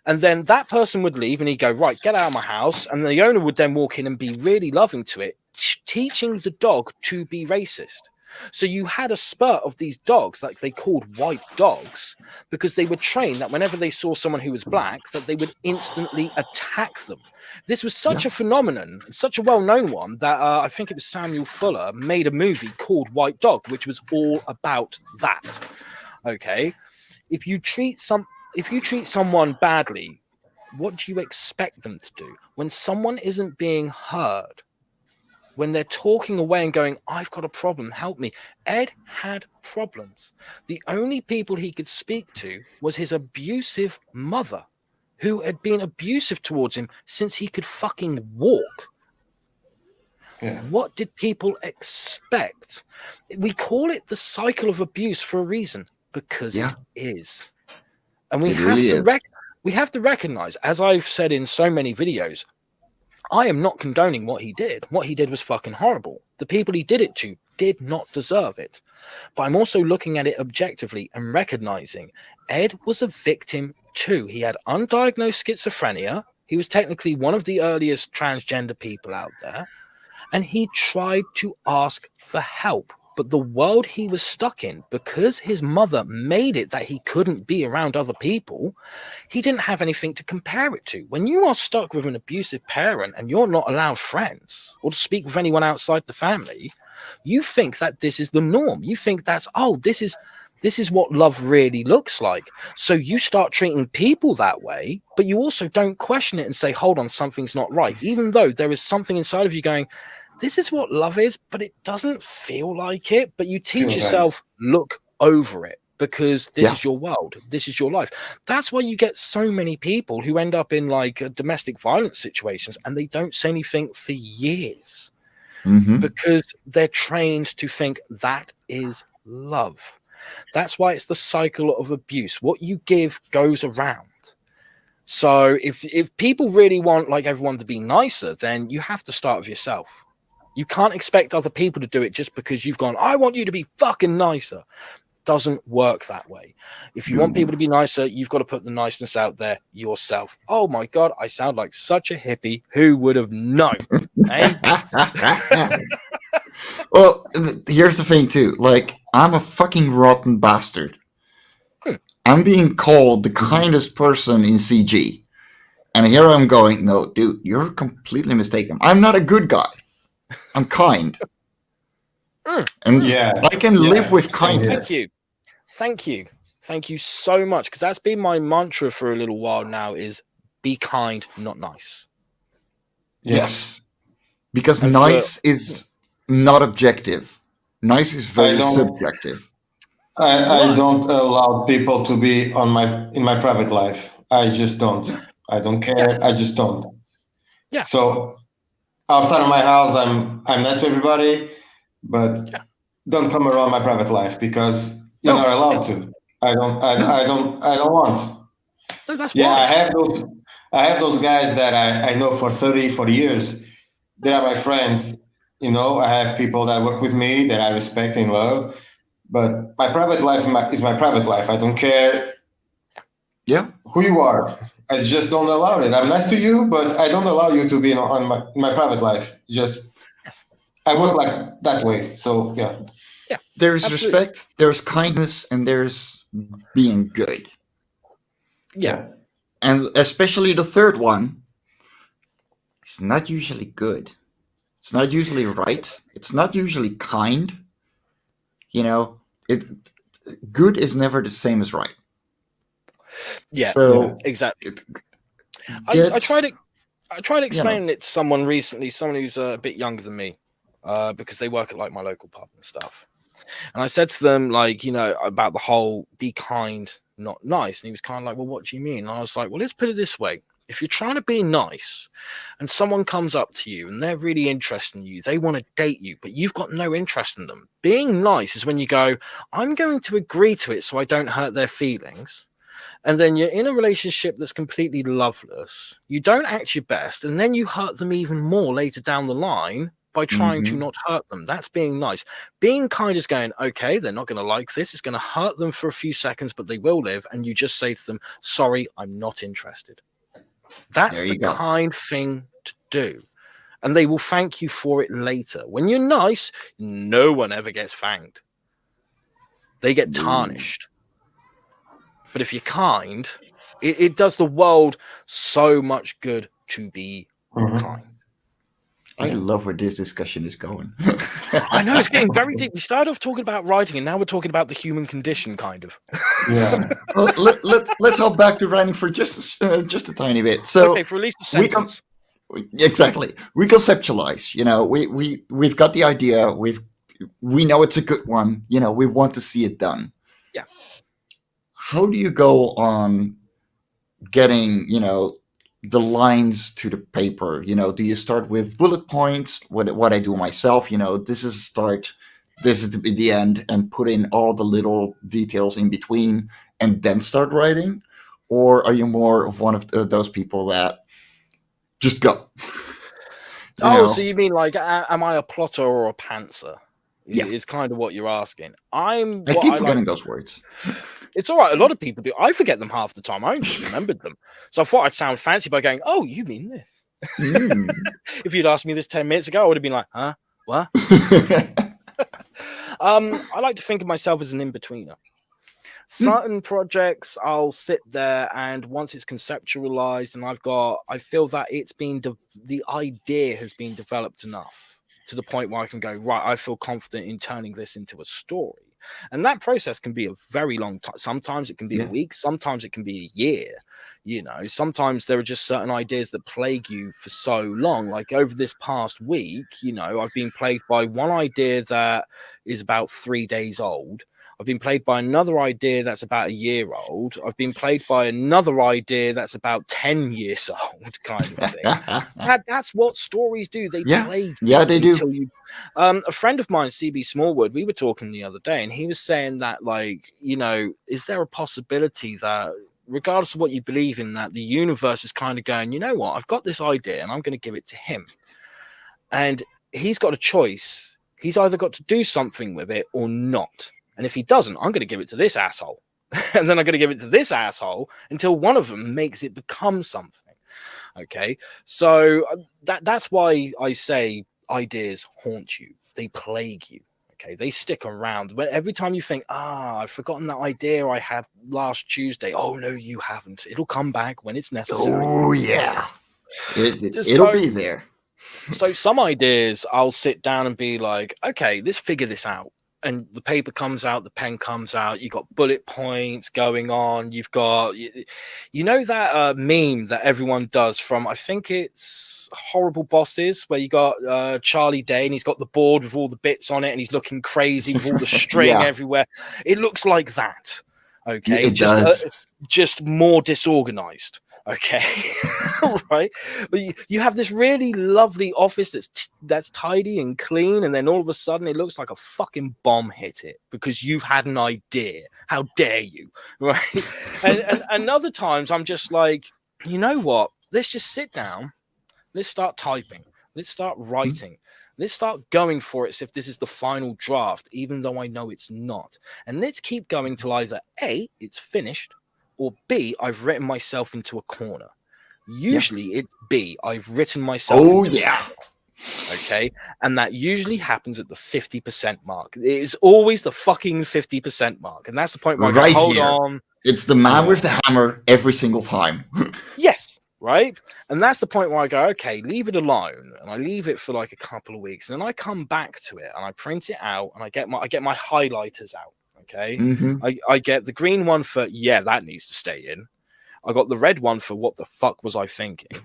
And then that person would leave and he'd go, right, get out of my house. And the owner would then walk in and be really loving to it, teaching the dog to be racist. So you had a spurt of these dogs, like they called white dogs, because they were trained that whenever they saw someone who was black, that they would instantly attack them. This was such a phenomenon, such a well-known one, that I think it was Samuel Fuller made a movie called White Dog, which was all about that. Okay, if you treat someone badly, what do you expect them to do? When someone isn't being heard, when they're talking away and going, I've got a problem, help me. Ed had problems. The only people he could speak to was his abusive mother, who had been abusive towards him since he could fucking walk. Yeah. What did people expect? We call it the cycle of abuse for a reason, because it is. And we have to recognize, as I've said in so many videos, I am not condoning what he did. What he did was fucking horrible. The people he did it to did not deserve it. But I'm also looking at it objectively and recognizing Ed was a victim too. He had undiagnosed schizophrenia. He was technically one of the earliest transgender people out there. And he tried to ask for help. But the world he was stuck in, because his mother made it that he couldn't be around other people, he didn't have anything to compare it to. When you are stuck with an abusive parent and you're not allowed friends or to speak with anyone outside the family, you think that this is the norm. You think that's, this is what love really looks like. So you start treating people that way, but you also don't question it and say, hold on, something's not right. Even though there is something inside of you going, this is what love is, but it doesn't feel like it. But you teach yourself, look over it, because this is your world. This is your life. That's why you get so many people who end up in like domestic violence situations and they don't say anything for years because they're trained to think that is love. That's why it's the cycle of abuse. What you give goes around. So if people really want like everyone to be nicer, then you have to start with yourself. You can't expect other people to do it just because you've gone, I want you to be fucking nicer. Doesn't work that way. If you want people to be nicer, you've got to put the niceness out there yourself. Oh my God, I sound like such a hippie. Who would have known? Well, here's the thing too. Like, I'm a fucking rotten bastard. I'm being called the kindest person in CG. And here I'm going, no, dude, you're completely mistaken. I'm not a good guy. I'm kind. And I can live with kindness. Thank you so much, because that's been my mantra for a little while now, is be kind, not nice. Yes. Because nice is not objective. Nice is very subjective. I don't allow people to be in my private life. I just don't. I don't care. I just don't. Yeah. So outside of my house, I'm nice to everybody, but don't come around my private life because you're not allowed to. I don't want. No, that's Yeah, wise. I have those guys that I know for 30, 40 years. They are my friends. I have people that work with me that I respect and love. But my private life is my private life. I don't care who you are. I just don't allow it. I'm nice to you, but I don't allow you to be on my private life. I work like that way. So yeah. There's Absolutely. respect, there's kindness, and there's being good. Yeah. And especially the third one, it's not usually good. It's not usually right. It's not usually kind. Good is never the same as right. Yeah. So exactly. get, I tried explaining it to someone recently, someone who's a bit younger than me, because they work at like my local pub and stuff. And I said to them, like, about the whole be kind, not nice. And he was kind of like, well, what do you mean? And I was like, well, let's put it this way. If you're trying to be nice and someone comes up to you and they're really interested in you, they want to date you, but you've got no interest in them. Being nice is when you go, I'm going to agree to it so I don't hurt their feelings. And then you're in a relationship that's completely loveless. You don't act your best, and then you hurt them even more later down the line by trying to not hurt them. That's being nice. Being kind is going, okay, they're not going to like this. It's going to hurt them for a few seconds, but they will live. And you just say to them, sorry, I'm not interested. That's the kind thing to do. And they will thank you for it later. When you're nice, no one ever gets thanked. They get tarnished. But if you're kind, it does the world so much good to be kind. I love where this discussion is going. I know, it's getting very deep. We started off talking about writing, and now we're talking about the human condition, kind of. Yeah. Well, let's hop back to writing for just a tiny bit. So okay, for at least a sentence. Exactly. We conceptualize. We've got the idea. We know it's a good one. We want to see it done. Yeah. How do you go on getting the lines to the paper? Do you start with bullet points, what I do myself, this is the start, this is the end, and put in all the little details in between and then start writing? Or are you more of one of those people that just go? So you mean like, am I a plotter or a pantser? Yeah, is kind of what you're asking. I keep forgetting those words. It's all right. A lot of people do. I forget them half the time. I just remembered them. So I thought I'd sound fancy by going, oh, you mean this? If you'd asked me this 10 minutes ago, I would have been like, huh? What? I like to think of myself as an in-betweener. Certain projects, I'll sit there, and once it's conceptualized and I feel that it's been, the idea has been developed enough to the point where I can go, right, I feel confident in turning this into a story. And that process can be a very long time. Sometimes it can be a week. Sometimes it can be a year. Sometimes there are just certain ideas that plague you for so long. Like over this past week, I've been plagued by one idea that is about 3 days old. I've been plagued by another idea that's about a year old. I've been plagued by another idea that's about 10 years old, kind of thing. That's what stories do. They plague you. Yeah, they do. A friend of mine, CB Smallwood, we were talking the other day, and he was saying that, like, is there a possibility that, regardless of what you believe in, that the universe is kind of going, you know what, I've got this idea and I'm going to give it to him. And he's got a choice. He's either got to do something with it or not. And if he doesn't, I'm going to give it to this asshole. And then I'm going to give it to this asshole until one of them makes it become something. Okay. So that's why I say ideas haunt you. They plague you. Okay. They stick around. But every time you think, I've forgotten that idea I had last Tuesday. Oh, no, you haven't. It'll come back when it's necessary. Oh, yeah. It'll be there. So some ideas I'll sit down and be like, okay, let's figure this out. And the paper comes out, the pen comes out, you've got bullet points going on, you've got, that meme that everyone does from, I think it's Horrible Bosses, where you got Charlie Day and he's got the board with all the bits on it and he's looking crazy with all the string everywhere. It looks like that. Okay. It does. Just more disorganized. Okay, right. But you have this really lovely office that's tidy and clean, and then all of a sudden it looks like a fucking bomb hit it because you've had an idea. How dare you, right? and other times I'm just like, you know what? Let's just sit down. Let's start typing. Let's start writing. Let's start going for it as if this is the final draft, even though I know it's not. And let's keep going till either A, it's finished, or B, I've written myself into a corner. Usually it's B, I've written myself into a corner. Okay, and that usually happens at the 50% mark. It is always the fucking 50% mark, and that's the point where I go, hold on. It's the man with the hammer every single time. Yes, right? And that's the point where I go, okay, leave it alone, and I leave it for like a couple of weeks, and then I come back to it and I print it out, and I get my highlighters out. Okay, I get the green one for that needs to stay in. I got the red one for what the fuck was I thinking,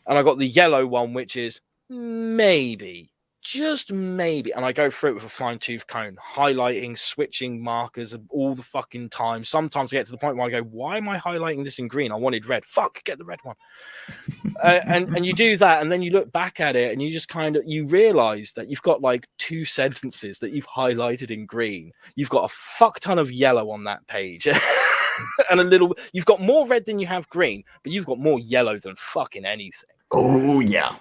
and I got the yellow one which is maybe, just maybe, and I go through it with a fine-tooth comb, highlighting, switching markers all the fucking time. Sometimes I get to the point where I go, why am I highlighting this in green? I wanted red. Fuck, get the red one. And you do that, and then you look back at it, and you just you realize that you've got like 2 sentences that you've highlighted in green. You've got a fuck ton of yellow on that page. And you've got more red than you have green, but you've got more yellow than fucking anything. Oh yeah.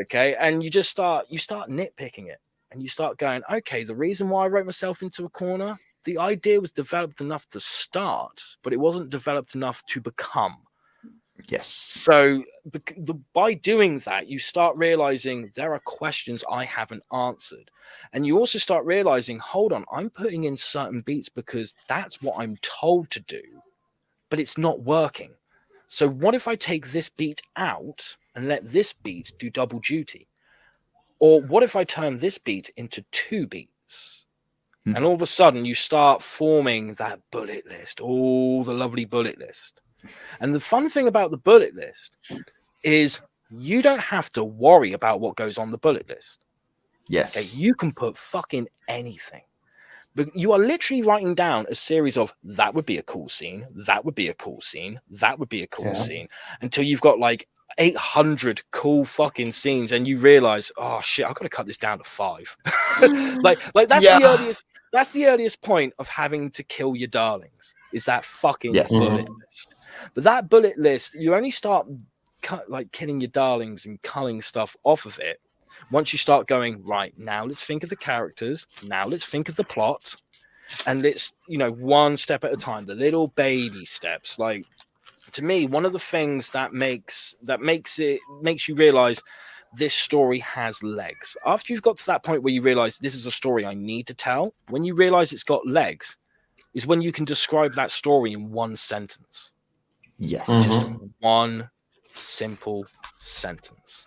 Okay, and you start nitpicking it, and you start going, okay, the reason why I wrote myself into a corner, the idea was developed enough to start, but it wasn't developed enough to become. Yes. So by doing that, you start realizing there are questions I haven't answered. And you also start realizing, hold on, I'm putting in certain beats because that's what I'm told to do, but it's not working. So what if I take this beat out and let this beat do double duty? Or what if I turn this beat into 2 beats? And all of a sudden you start forming that bullet list, all the lovely bullet list. And the fun thing about the bullet list is you don't have to worry about what goes on the bullet list. Yes. Okay? You can put fucking anything. But you are literally writing down a series of that would be a cool scene, that would be a cool scene, that would be a cool scene, until you've got like 800 cool fucking scenes, and you realize, oh shit, I've got to cut this down to 5. like that's the earliest point of having to kill your darlings, is that fucking bullet list. But that bullet list, you only start killing your darlings and culling stuff off of it once you start going, right, now let's think of the characters, now let's think of the plot, and let's, one step at a time, the little baby steps. Like, to me, one of the things that makes you realize this story has legs. After you've got to that point where you realize this is a story I need to tell, when you realize it's got legs, is when you can describe that story in 1 sentence. Yes. Just 1 simple sentence.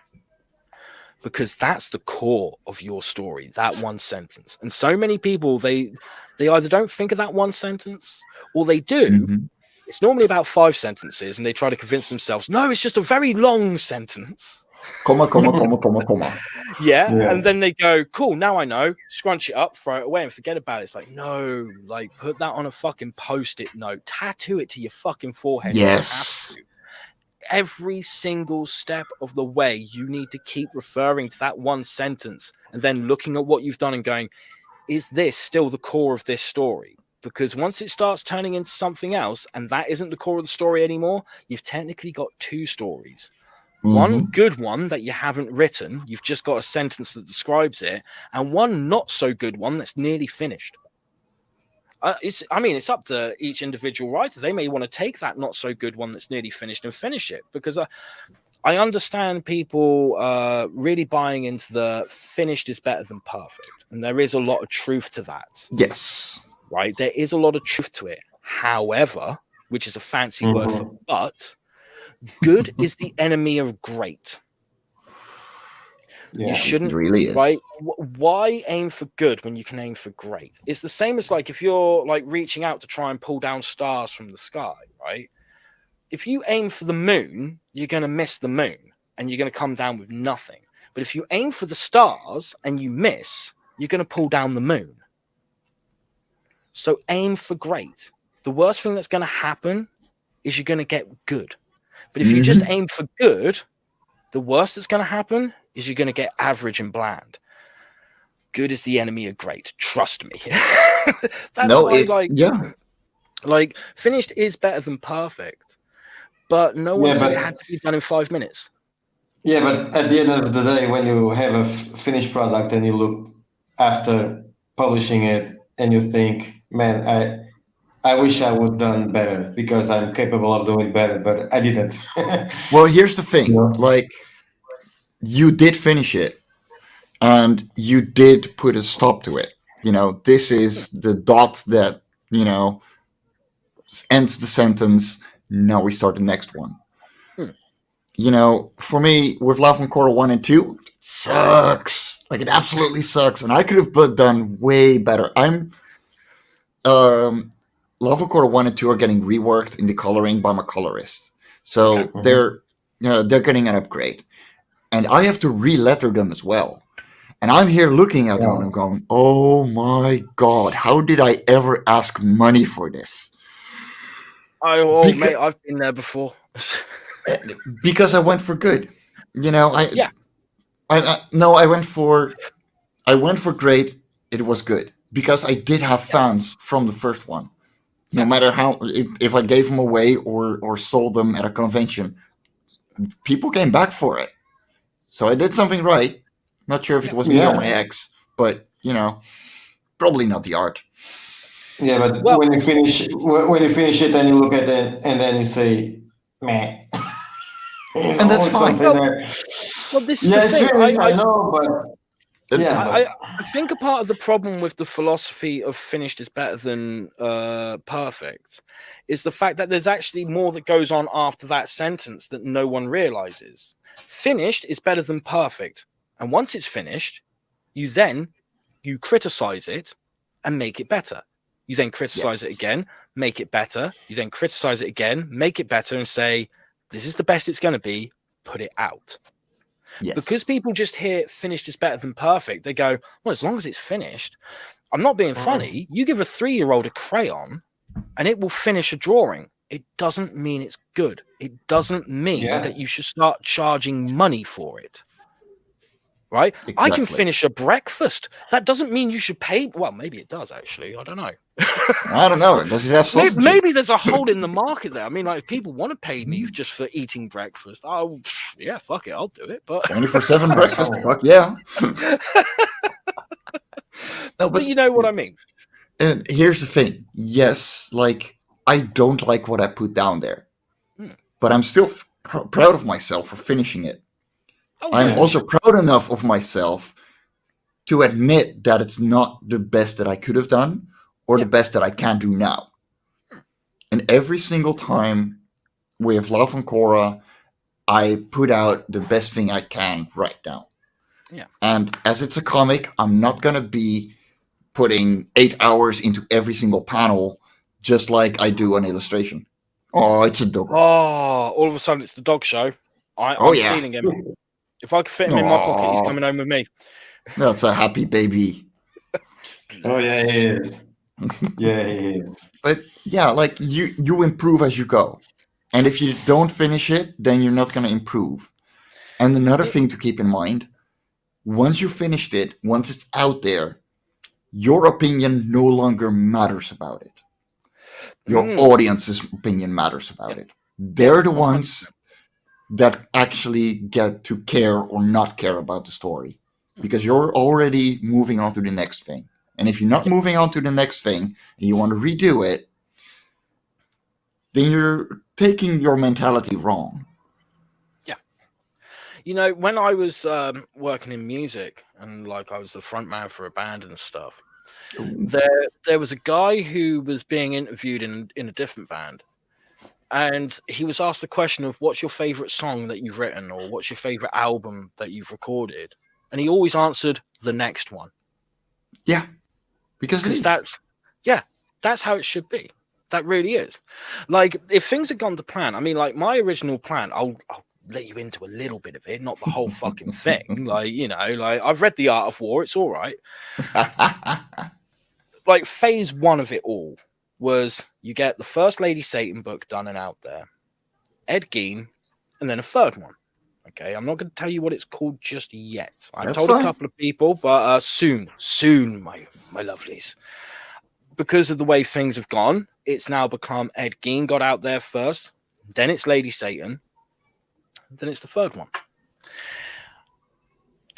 Because that's the core of your story, that 1 sentence. And so many people, they either don't think of that 1 sentence, or they do. It's normally about 5 sentences, and they try to convince themselves, no, it's just a very long sentence. Comma, comma, comma, comma, comma. Yeah, and then they go, cool, now I know. Scrunch it up, throw it away, and forget about it. It's like, no, like, put that on a fucking post-it note. Tattoo it to your fucking forehead. Yes. Every single step of the way, you need to keep referring to that 1 sentence and then looking at what you've done and going, is this still the core of this story? Because once it starts turning into something else, and that isn't the core of the story anymore, you've technically got 2 stories. One good one that you haven't written, you've just got a sentence that describes it, and one not so good one that's nearly finished. It's up to each individual writer. They may want to take that not so good one that's nearly finished and finish it, because I understand people really buying into the finished is better than perfect. And there is a lot of truth to that. Yes. Right? There is a lot of truth to it. However, which is a fancy word for but, good is the enemy of great. Yeah, you shouldn't, it really is. right? Why aim for good when you can aim for great? It's the same as like if you're like reaching out to try and pull down stars from the sky, right? If you aim for the moon, you're going to miss the moon and you're going to come down with nothing. But if you aim for the stars and you miss, you're going to pull down the moon. So aim for great. The worst thing that's going to happen is you're going to get good. But if you just aim for good, the worst that's going to happen is you're going to get average and bland. Good is the enemy of great. Trust me. That's why, like finished is better than perfect. But no one said it had to be done in 5 minutes. Yeah, but at the end of the day, when you have a finished product and you look after publishing it and you think, man, I wish I would done better because I'm capable of doing better, but I didn't. Well, here's the thing. Like, you did finish it and you did put a stop to it. You know, this is the dot that, you know, ends the sentence. Now we start the next one. You know, for me, with Love and Korra 1 and 2, it sucks. Like, it absolutely sucks. And I could have done way better. Love and Korra 1 and 2 are getting reworked in the coloring by my colorist. So they're getting an upgrade. And I have to re-letter them as well. And I'm here looking at them and I'm going, oh my God, how did I ever ask money for this? Mate, I've been there before. Because I went for good, you know. I went for great. It was good because I did have fans from the first one. No matter how, if I gave them away or sold them at a convention, people came back for it. So I did something right. Not sure if it was me or my ex, but you know, probably not the art. Yeah, but when you finish it and you look at it and then you say, meh. And that's fine. Well, this is the thing. I know, but I think a part of the problem with the philosophy of finished is better than perfect is the fact that there's actually more that goes on after that sentence that no one realizes. Finished is better than perfect, and once it's finished, you criticize it and make it better. You then criticize it again, make it better. You then criticize it again, make it better, and say, this is the best it's going to be, put it out. Yes. Because people just hear finished is better than perfect, they go, well, as long as it's finished. I'm not being funny. You give a 3-year-old a crayon and it will finish a drawing. It doesn't mean it's good. It doesn't mean that you should start charging money for it. Right? Exactly. I can finish a breakfast. That doesn't mean you should pay. Well, maybe it does, actually. I don't know. I don't know. Does it have sausages? Maybe there's a hole in the market there. I mean, like, if people want to pay me just for eating breakfast, oh, yeah, fuck it, I'll do it. But 24/7 breakfast, fuck yeah. No, but you know what I mean. And here's the thing. Yes, like, I don't like what I put down there. But I'm still proud of myself for finishing it. I'm also proud enough of myself to admit that it's not the best that I could have done or the best that I can do now. And every single time with Love and Korra, I put out the best thing I can right now. Yeah. And as it's a comic, I'm not going to be putting 8 hours into every single panel just like I do an illustration. Oh, it's a dog. Oh, all of a sudden it's the dog show. I'm stealing him. If I could fit him in my pocket, he's coming home with me. That's a happy baby. Oh, yeah, he is. Yeah, he is. But yeah, like you improve as you go. And if you don't finish it, then you're not going to improve. And another thing to keep in mind, once you finished it, once it's out there, your opinion no longer matters about it. Your audience's opinion matters about it. They're the ones that actually get to care or not care about the story, because you're already moving on to the next thing. And if you're not moving on to the next thing and you want to redo it, then you're taking your mentality wrong. Yeah. You know, when I was working in music and like I was the front man for a band and stuff, there was a guy who was being interviewed in a different band. And he was asked the question of what's your favorite song that you've written or what's your favorite album that you've recorded? And he always answered the next one. Yeah. Because that's how it should be. That really is. Like, if things had gone to plan, I mean, like my original plan, I'll let you into a little bit of it, not the whole fucking thing. Like, you know, like I've read The Art of War. It's all right. Like phase 1 of it all was you get the First Lady Satan book done and out there. Ed Gein and then a third one. Okay, I'm not going to tell you what it's called just yet. I've That's told fine. a couple of people, but soon, my lovelies. Because of the way things have gone, it's now become Ed Gein got out there first, then it's Lady Satan, then it's the third one.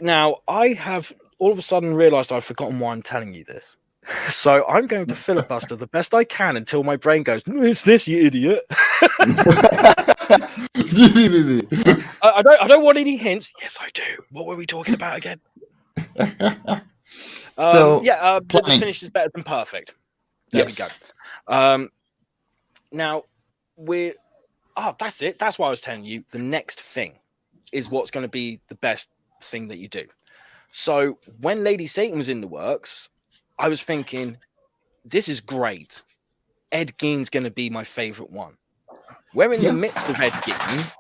Now, I have all of a sudden realized I've forgotten why I'm telling you this. So I'm going to filibuster the best I can until my brain goes, "It's this, you idiot." I don't want any hints. Yes, I do. What were we talking about again? So, The finish is better than perfect. There we go. Now that's it. That's why I was telling you. The next thing is what's going to be the best thing that you do. So when Lady Satan was in the works, I was thinking, this is great. Ed Gein's going to be my favorite one. We're in the midst of Ed Gein.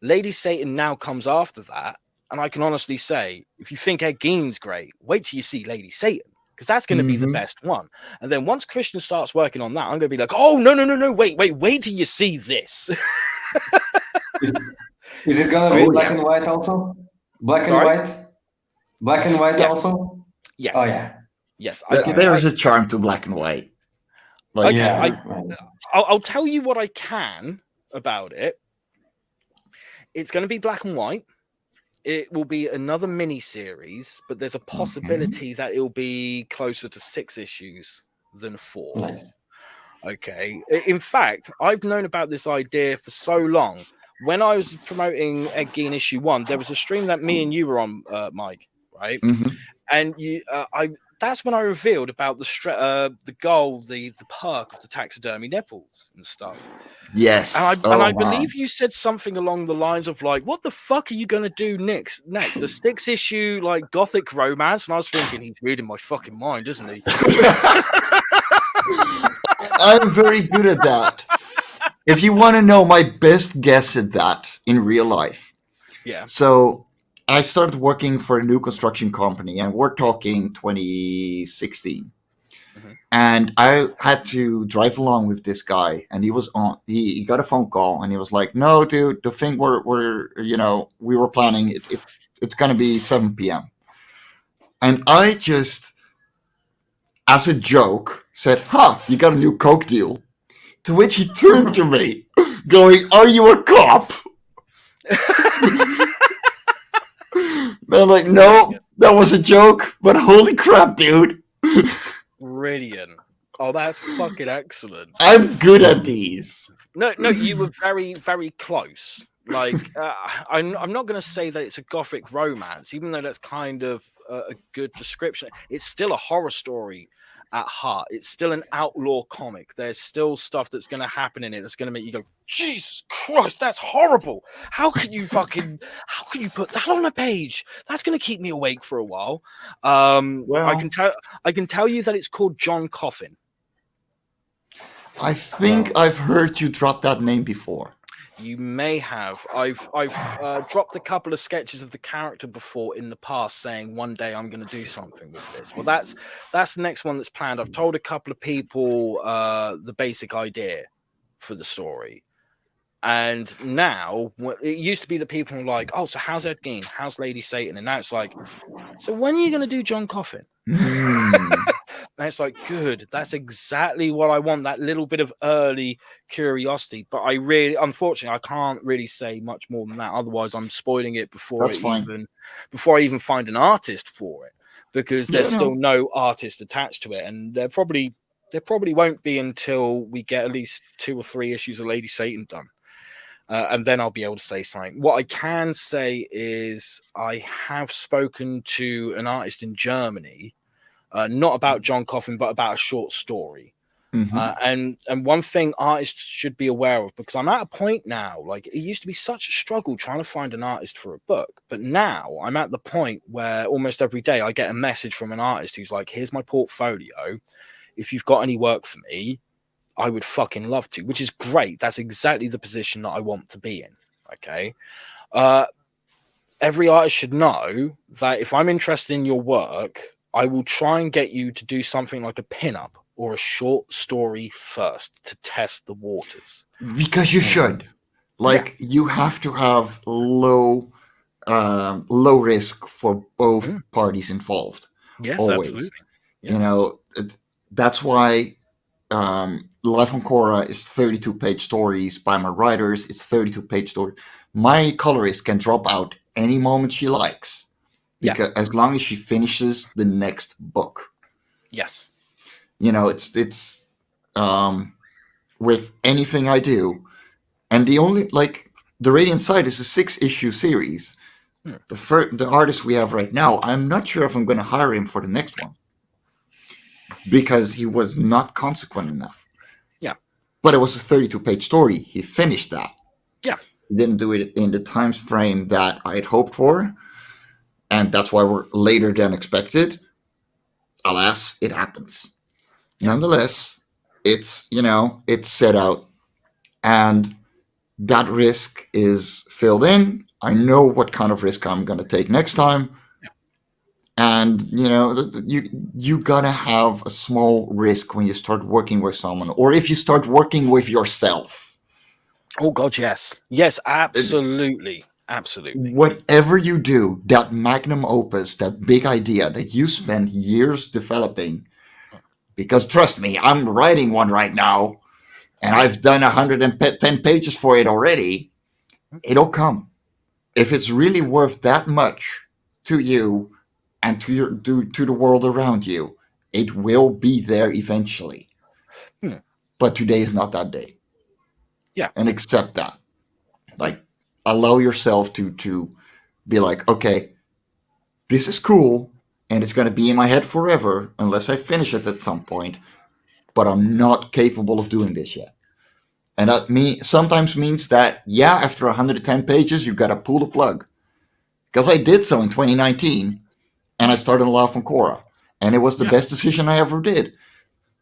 Lady Satan now comes after that. And I can honestly say, if you think Ed Gein's great, wait till you see Lady Satan, because that's going to be the best one. And then once Christian starts working on that, I'm going to be like, oh, no, wait till you see this. Is it going to be black and white also? Black and white yes. also? Yes. Oh, yeah. Yes. There's a charm to black and white. Like, okay, I'll tell you what I can about it. It's going to be black and white. It will be another mini series, but there's a possibility that it'll be closer to 6 issues than 4. Nice. Okay. In fact, I've known about this idea for so long. When I was promoting Ed Gein issue 1, there was a stream that me and you were on, Mike, right? And that's when I revealed about the goal, the perk of the taxidermy nipples and stuff. Yes. And I believe you said something along the lines of like, what the fuck are you going to do next? The 6 issue, like, gothic romance? And I was thinking, he's reading my fucking mind, isn't he? I'm very good at that. If you want to know my best guess at that in real life. Yeah. So I started working for a new construction company, and we're talking 2016. And I had to drive along with this guy, and he was on. He got a phone call, and he was like, "No, dude, the thing we were planning it's gonna be 7 p.m." And I just, as a joke, said, "Huh, you got a new Coke deal?" To which he turned to me, going, "Are you a cop?" I'm like, "No, that was a joke, but holy crap, dude." Brilliant. Oh, that's fucking excellent. I'm good at these. No, you were very, very close. Like, I'm not going to say that it's a gothic romance, even though that's kind of a good description. It's still a horror story at heart. It's still an outlaw comic. There's still stuff that's going to happen in it that's going to make you go, Jesus Christ, that's horrible. How can you put that on a page? That's going to keep me awake for a while. I can tell you that it's called John Coffin. I think I've heard you drop that name before. You may have. I've dropped a couple of sketches of the character before in the past, saying one day I'm going to do something with this. Well, that's the next one that's planned. I've told a couple of people the basic idea for the story, and now it used to be that people were like, "Oh, so how's Ed Gein? How's Lady Satan?" And now it's like, "So when are you going to do John Coffin?" And it's like, good. That's exactly what I want. That little bit of early curiosity. But unfortunately, I can't really say much more than that. Otherwise, I'm spoiling it before I even find an artist for it, because there's still no artist attached to it, and there probably won't be until we get at least 2 or 3 issues of Lady Satan done. And then I'll be able to say something. What I can say is I have spoken to an artist in Germany, not about John Coffin, but about a short story. And one thing artists should be aware of, because I'm at a point now, like, it used to be such a struggle trying to find an artist for a book, but now I'm at the point where almost every day I get a message from an artist who's like, here's my portfolio. If you've got any work for me, I would fucking love to, which is great. That's exactly the position that I want to be in. Okay. Every artist should know that if I'm interested in your work, I will try and get you to do something like a pinup or a short story first to test the waters. Because you should. Like you have to have low risk for both parties involved. Yes, Always. absolutely. Yes. You know, that's why Life on Korra is 32-page stories by my writers. It's 32-page story. My colorist can drop out any moment she likes, because as long as she finishes the next book. Yes. You know, it's with anything I do, and the only the Radiant Side is a 6-issue series. The artist we have right now, I'm not sure if I'm going to hire him for the next one, because he was not consequent enough. Yeah. But it was a 32-page story. He finished that. Yeah. He didn't do it in the time frame that I had hoped for, and that's why we're later than expected. Alas, it happens. Yeah. Nonetheless, it's set out, and that risk is filled in. I know what kind of risk I'm going to take next time. And you gotta have a small risk when you start working with someone, or if you start working with yourself. Oh God, yes, absolutely. Whatever you do, that magnum opus, that big idea that you spend years developing, because trust me, I'm writing one right now, and I've done 110 pages for it already. It'll come. If it's really worth that much to you and to the world around you, it will be there eventually. But today is not that day. Yeah. And accept that. Like, allow yourself to be like, okay, this is cool, and it's going to be in my head forever unless I finish it at some point, but I'm not capable of doing this yet. And that sometimes means that, after 110 pages, you got to pull the plug. Because I did so in 2019, and I started Life on Korra. And it was the best decision I ever did,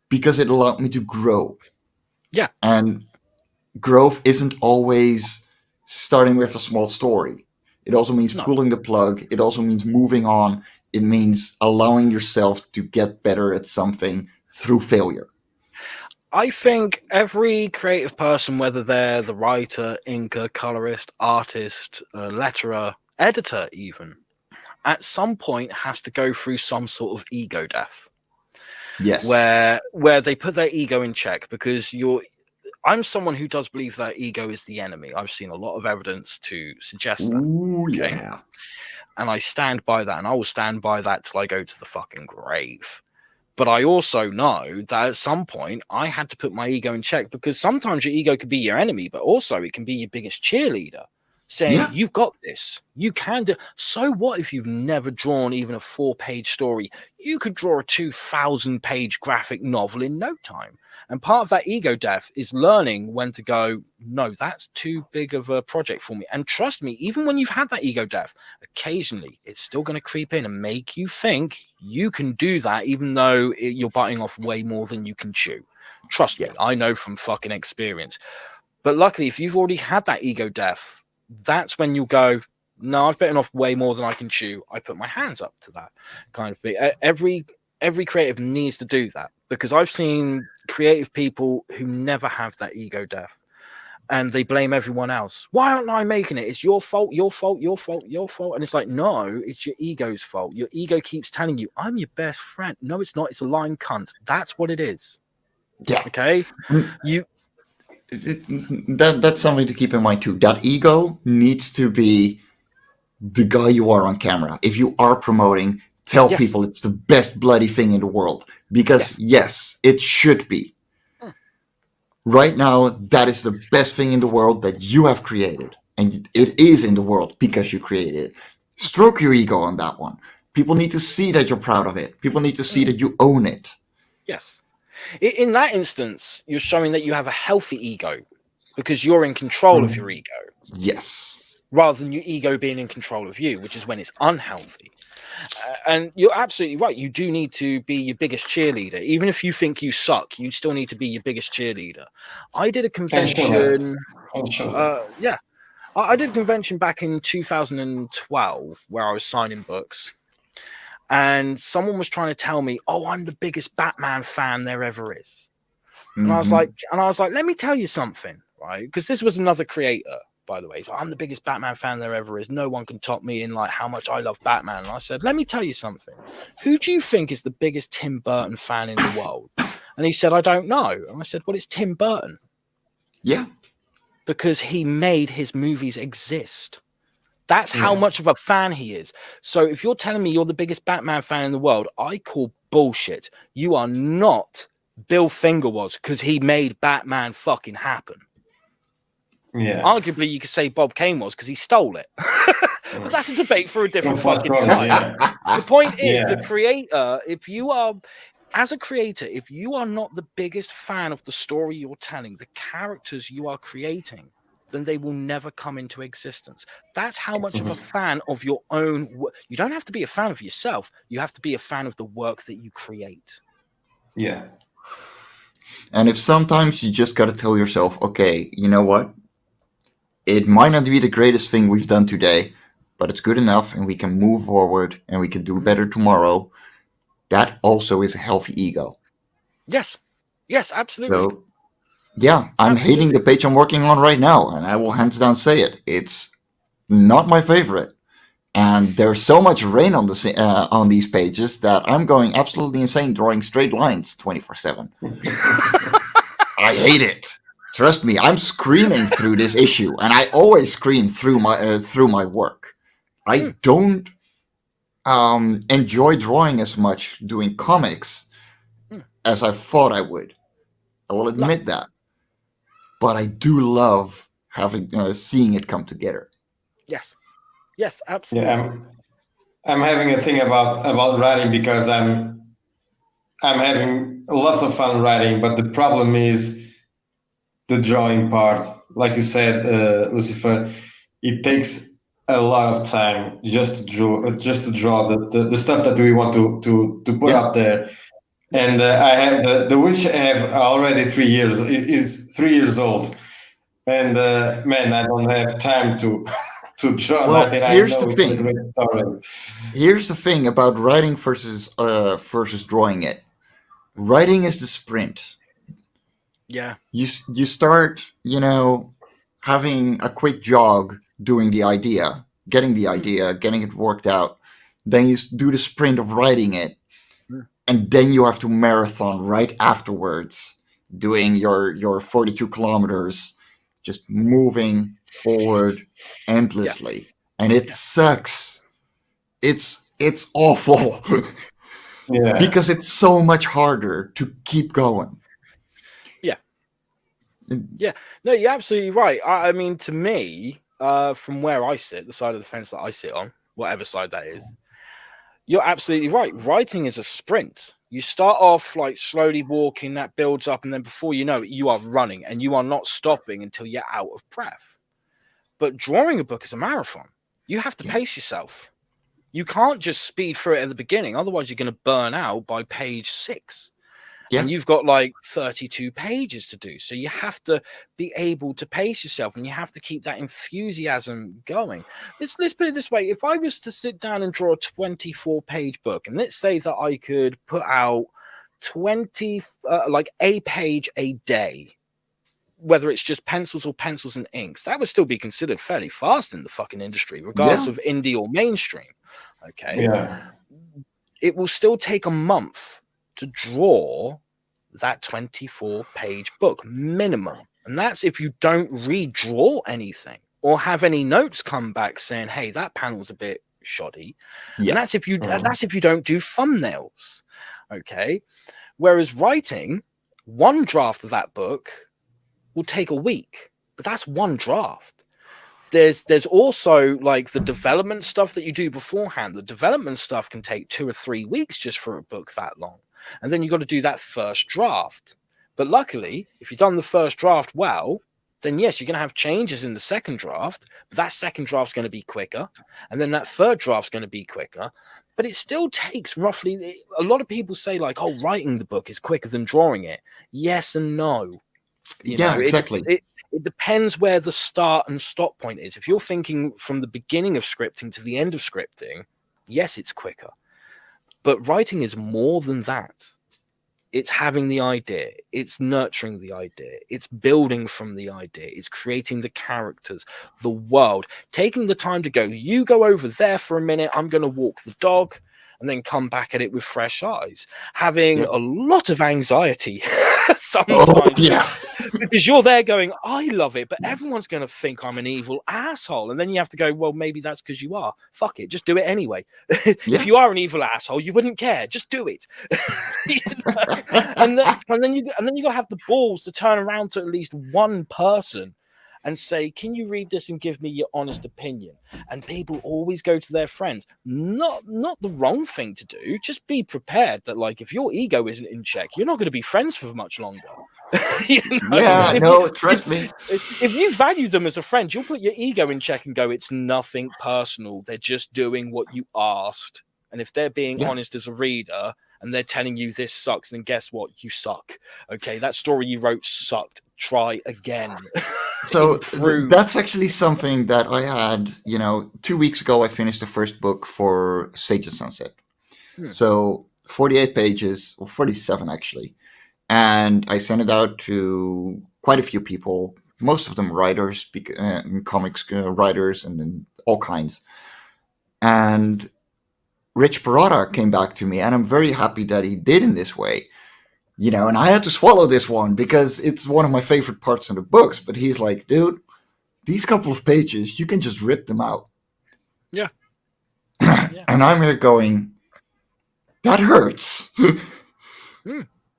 because it allowed me to grow. Yeah. And growth isn't always starting with a small story. It also means pulling the plug. It also means moving on. It means allowing yourself to get better at something through failure. I think every creative person, whether they're the writer, inker, colorist, artist, letterer, editor even, at some point has to go through some sort of ego death. Yes. Where they put their ego in check, because I'm someone who does believe that ego is the enemy. I've seen a lot of evidence to suggest that. Ooh, yeah. And I stand by that, and I will stand by that till I go to the fucking grave. But I also know that at some point I had to put my ego in check, because sometimes your ego could be your enemy, but also it can be your biggest cheerleader, saying, you've got this, you can do. So what if you've never drawn even a 4-page story? You could draw a 2,000-page graphic novel in no time. And part of that ego death is learning when to go, no, that's too big of a project for me. And trust me, even when you've had that ego death, occasionally it's still going to creep in and make you think you can do that, even though you're biting off way more than you can chew. Trust me, I know from fucking experience. But luckily, if you've already had that ego death, that's when you'll go, no, I've bitten off way more than I can chew. I put my hands up to that kind of thing. Every creative needs to do that, because I've seen creative people who never have that ego death, and they blame everyone else. Why aren't I making it? It's your fault, your fault, your fault, your fault. And it's like, no, it's your ego's fault. Your ego keeps telling you, I'm your best friend. No, it's not. It's a lying cunt. That's what it is. Yeah. Okay. That's something to keep in mind too. That ego needs to be the guy you are on camera. If you are promoting, tell people it's the best bloody thing in the world, because yes, it should be. Right now, that is the best thing in the world that you have created, and it is in the world because you created it. Stroke your ego on that one. People need to see that you're proud of it. People need to see that you own it. Yes. In that instance, you're showing that you have a healthy ego, because you're in control of your ego. Yes. Rather than your ego being in control of you, which is when it's unhealthy. And you're absolutely right. You do need to be your biggest cheerleader. Even if you think you suck, you still need to be your biggest cheerleader. I did a convention. I did a convention back in 2012 where I was signing books. And someone was trying to tell me, oh, I'm the biggest Batman fan there ever is. And I was like, let me tell you something, right? Because this was another creator by the way. So I'm the biggest Batman fan there ever is. No one can top me in like how much I love Batman. And I said, let me tell you something. Who do you think is the biggest Tim Burton fan in the world? And he said, I don't know. And I said, well, it's Tim Burton. Yeah. Because he made his movies exist. That's how much of a fan he is. So if you're telling me you're the biggest Batman fan in the world, I call bullshit. You are not Bill Finger was, because he made Batman fucking happen. Yeah. Arguably, you could say Bob Kane was because he stole it. But that's a debate for a different fucking time. Yeah. The point is, the creator, if you are, as a creator, if you are not the biggest fan of the story you're telling, the characters you are creating, then they will never come into existence. That's how much of a fan of your own work. You don't have to be a fan of yourself. You have to be a fan of the work that you create. Yeah. And if sometimes you just got to tell yourself, okay, you know what? It might not be the greatest thing we've done today, but it's good enough and we can move forward and we can do better tomorrow. That also is a healthy ego. Yes. Yes, absolutely. So, yeah, I'm hating the page I'm working on right now, and I will hands down say it. It's not my favorite. And there's so much rain on these pages that I'm going absolutely insane drawing straight lines 24/7. I hate it. Trust me, I'm screaming through this issue, and I always scream through my work. I don't enjoy drawing as much doing comics as I thought I would. I will admit that, but I do love having seeing it come together. Yes. Yes, absolutely. Yeah, I'm having a thing about writing because I'm having lots of fun writing, but the problem is the drawing part. Like you said, Lucifer, it takes a lot of time just to draw the stuff that we want to put out there. And I have the which I have already 3 years is 3 years old, and man, I don't have time to draw Well, that. here's I know the it's thing. a great story. Here's the thing about writing versus drawing it. Writing is the sprint. Yeah. You start, having a quick jog doing the idea, getting it worked out. Then you do the sprint of writing it. And then you have to marathon right afterwards, doing your 42 kilometers, just moving forward endlessly. And it sucks. It's awful. Yeah. Because it's so much harder to keep going. Yeah. Yeah. No, you're absolutely right. I mean, to me, from where I sit, the side of the fence that I sit on, whatever side that is, you're absolutely right. Writing is a sprint. You start off like slowly walking, that builds up, and then before you know it, you are running and you are not stopping until you're out of breath. But drawing a book is a marathon. You have to pace yourself. You can't just speed through it at the beginning. Otherwise, you're going to burn out by page 6. Yeah. And you've got like 32 pages to do. So you have to be able to pace yourself and you have to keep that enthusiasm going. Let's put it this way. If I was to sit down and draw a 24-page book, and let's say that I could put out like a page a day, whether it's just pencils and inks, that would still be considered fairly fast in the fucking industry, regardless of indie or mainstream. Okay. Yeah. It will still take a month to draw that 24-page book minimum. And that's if you don't redraw anything or have any notes come back saying, hey, that panel's a bit shoddy. Yeah. And that's if you don't do thumbnails. Okay. Whereas writing, one draft of that book will take a week, but that's one draft. There's also like the development stuff that you do beforehand. The development stuff can take 2 or 3 weeks just for a book that long. And then you've got to do that first draft. But luckily, if you've done the first draft well, then yes, you're going to have changes in the second draft. But that second draft's going to be quicker. And then that third draft's going to be quicker. But it still takes roughly, a lot of people say like, oh, writing the book is quicker than drawing it. Yes and no. You know, exactly. It depends where the start and stop point is. If you're thinking from the beginning of scripting to the end of scripting, yes, it's quicker. But writing is more than that. It's having the idea, it's nurturing the idea, it's building from the idea, it's creating the characters, the world, taking the time to go, you go over there for a minute, I'm going to walk the dog, and then come back at it with fresh eyes, having a lot of anxiety sometimes, because you're there going, I love it, but everyone's going to think I'm an evil asshole. And then you have to go, well, maybe that's because you are. Fuck it, just do it anyway. If you are an evil asshole, you wouldn't care. Just do it. You know? and then you got to have the balls to turn around to at least one person and say, can you read this and give me your honest opinion? And people always go to their friends. Not the wrong thing to do. Just be prepared that, like, if your ego isn't in check, you're not going to be friends for much longer. You know? Trust me. If you value them as a friend, you'll put your ego in check and go, it's nothing personal. They're just doing what you asked. And if they're being honest as a reader and they're telling you this sucks, then guess what? You suck. Okay, that story you wrote sucked. Try again. So that's actually something that I had, 2 weeks ago. I finished the first book for Sage and Sunset. So 48 pages, or 47 actually. And I sent it out to quite a few people, most of them writers, comics writers, and then all kinds. And Rich Parada came back to me, and I'm very happy that he did in this way. And I had to swallow this one because it's one of my favorite parts in the books. But he's like, dude, these couple of pages, you can just rip them out. Yeah. And I'm here going, that hurts.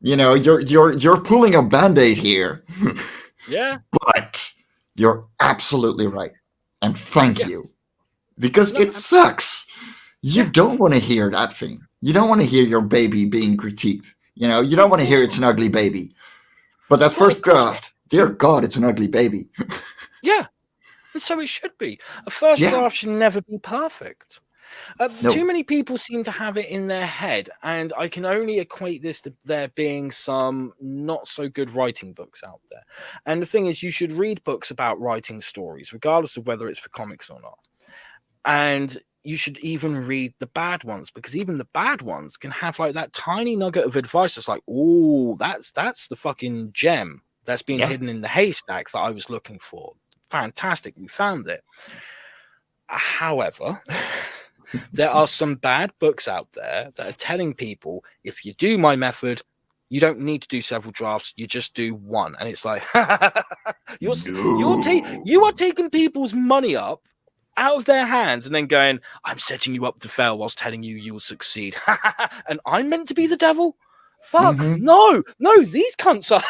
You're pulling a Band-Aid here. Yeah. But you're absolutely right. And thank you. Because it sucks. You don't want to hear that thing. You don't want to hear your baby being critiqued. You don't want to hear it's an ugly baby. But that first draft, dear God, it's an ugly baby. Yeah. And so it should be. A first draft should never be perfect. Too many people seem to have it in their head, and I can only equate this to there being some not so good writing books out there. And the thing is, you should read books about writing stories, regardless of whether it's for comics or not. And you should even read the bad ones, because even the bad ones can have like that tiny nugget of advice that's like, oh, that's the fucking gem that's been hidden in the haystack that I was looking for. Fantastic, we found it. However, there are some bad books out there that are telling people, if you do my method, you don't need to do several drafts, you just do one. And it's like, you are taking people's money up out of their hands and then going, I'm setting you up to fail whilst telling you you'll succeed. And I'm meant to be the devil? Fuck, no, these cunts are.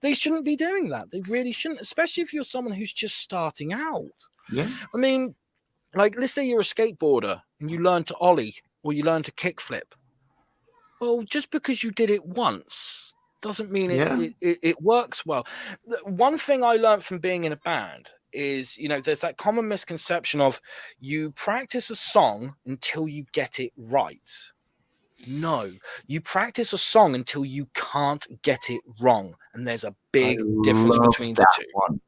They shouldn't be doing that. They really shouldn't, especially if you're someone who's just starting out. Yeah. I mean, like, let's say you're a skateboarder and you learn to ollie or you learn to kickflip. Well, just because you did it once doesn't mean it works well. One thing I learned from being in a band is, there's that common misconception of you practice a song until you get it right. No, you practice a song until you can't get it wrong. And there's a big difference between the two. One.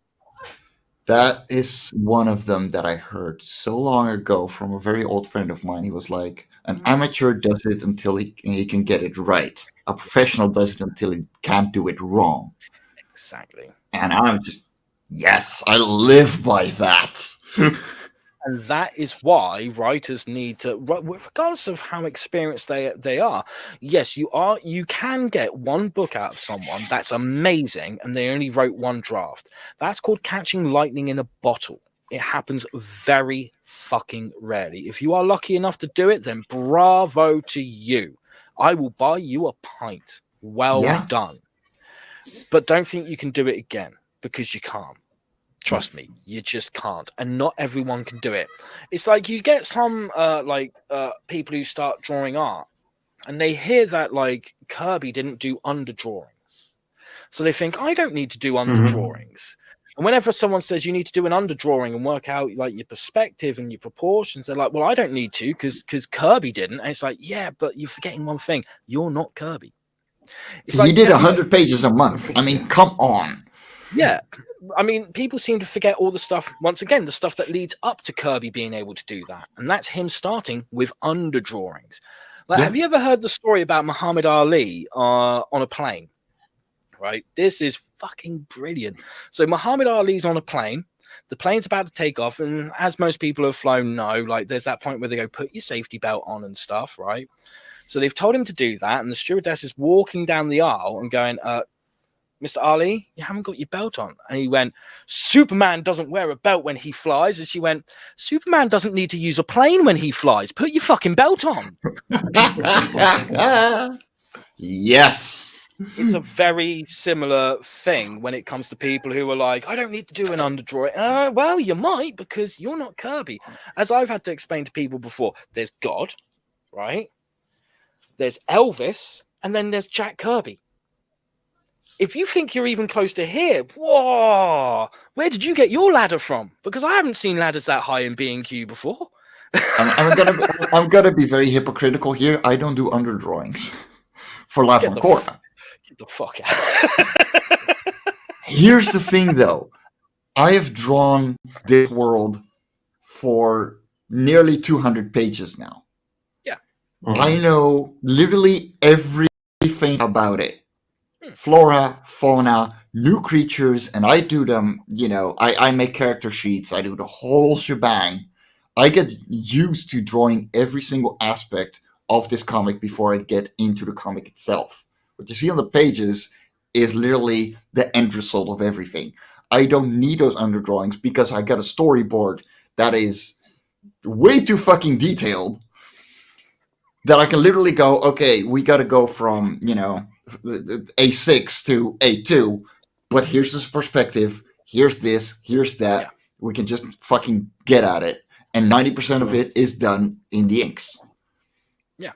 That is one of them that I heard so long ago from a very old friend of mine. He was like, an amateur does it until he can get it right. A professional does it until he can't do it wrong. Exactly. And I'm just, yes, I live by that. And that is why writers need to, regardless of how experienced they are, yes, you can get one book out of someone that's amazing and they only wrote one draft. That's called catching lightning in a bottle. It happens very fucking rarely. If you are lucky enough to do it, then bravo to you. I will buy you a pint. Well done. But don't think you can do it again, because you can't. Trust me, you just can't. And not everyone can do it. It's like you get some people who start drawing art and they hear that like Kirby didn't do underdrawings. So they think, I don't need to do underdrawings. And whenever someone says you need to do an underdrawing and work out like your perspective and your proportions, they're like, well, I don't need to because Kirby didn't. And it's like, yeah, but you're forgetting one thing. You're not Kirby. It's like, did 100 pages a month. I mean, come on. Yeah. I mean, people seem to forget all the stuff, once again, the stuff that leads up to Kirby being able to do that. And that's him starting with underdrawings. Like, have you ever heard the story about Muhammad Ali on a plane? Right, this is fucking brilliant. So Muhammad Ali's on a plane. The plane's about to take off, and as most people who have flown know, like there's that point where they go, put your safety belt on and stuff, right? So they've told him to do that, and the stewardess is walking down the aisle and going, Mr. Ali, you haven't got your belt on. And he went, Superman doesn't wear a belt when he flies. And she went, Superman doesn't need to use a plane when he flies. Put your fucking belt on. Yes. It's a very similar thing when it comes to people who are like, I don't need to do an underdrawing. Well, you might, because you're not Kirby. As I've had to explain to people before, there's God, right? There's Elvis, and then there's Jack Kirby. If you think you're even close to here, whoa, where did you get your ladder from? Because I haven't seen ladders that high in B&Q before. I'm gonna be very hypocritical here. I don't do underdrawings for Loughran Cora. Get the fuck out. Here's the thing, though. I have drawn this world for nearly 200 pages now. Yeah. Mhm. I know literally everything about it. Flora, fauna, new creatures, and I do them, I make character sheets, I do the whole shebang. I get used to drawing every single aspect of this comic before I get into the comic itself. What you see on the pages is literally the end result of everything. I don't need those underdrawings because I got a storyboard that is way too fucking detailed that I can literally go, okay, we got to go from, A6 to A2, but here's this perspective, here's this, here's that. Yeah. We can just fucking get at it. And 90% of it is done in the inks. Yeah.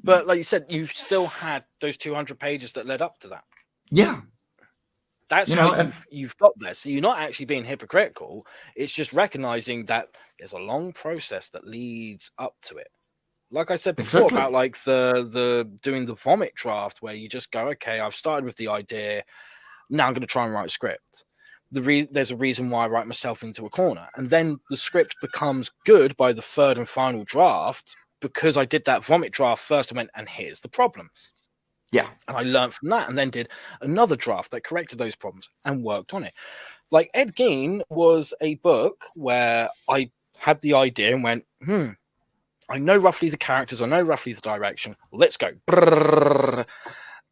But like you said, you've still had those 200 pages that led up to that. Yeah. That's how you've got there. So you're not actually being hypocritical. It's just recognizing that there's a long process that leads up to it. Like I said before about like the doing the vomit draft where you just go, okay, I've started with the idea. Now I'm going to try and write a script. There's a reason why I write myself into a corner. And then the script becomes good by the third and final draft because I did that vomit draft first and went, and here's the problems. Yeah. And I learned from that and then did another draft that corrected those problems and worked on it. Like Ed Gein was a book where I had the idea and went, I know roughly the characters, I know roughly the direction. Let's go.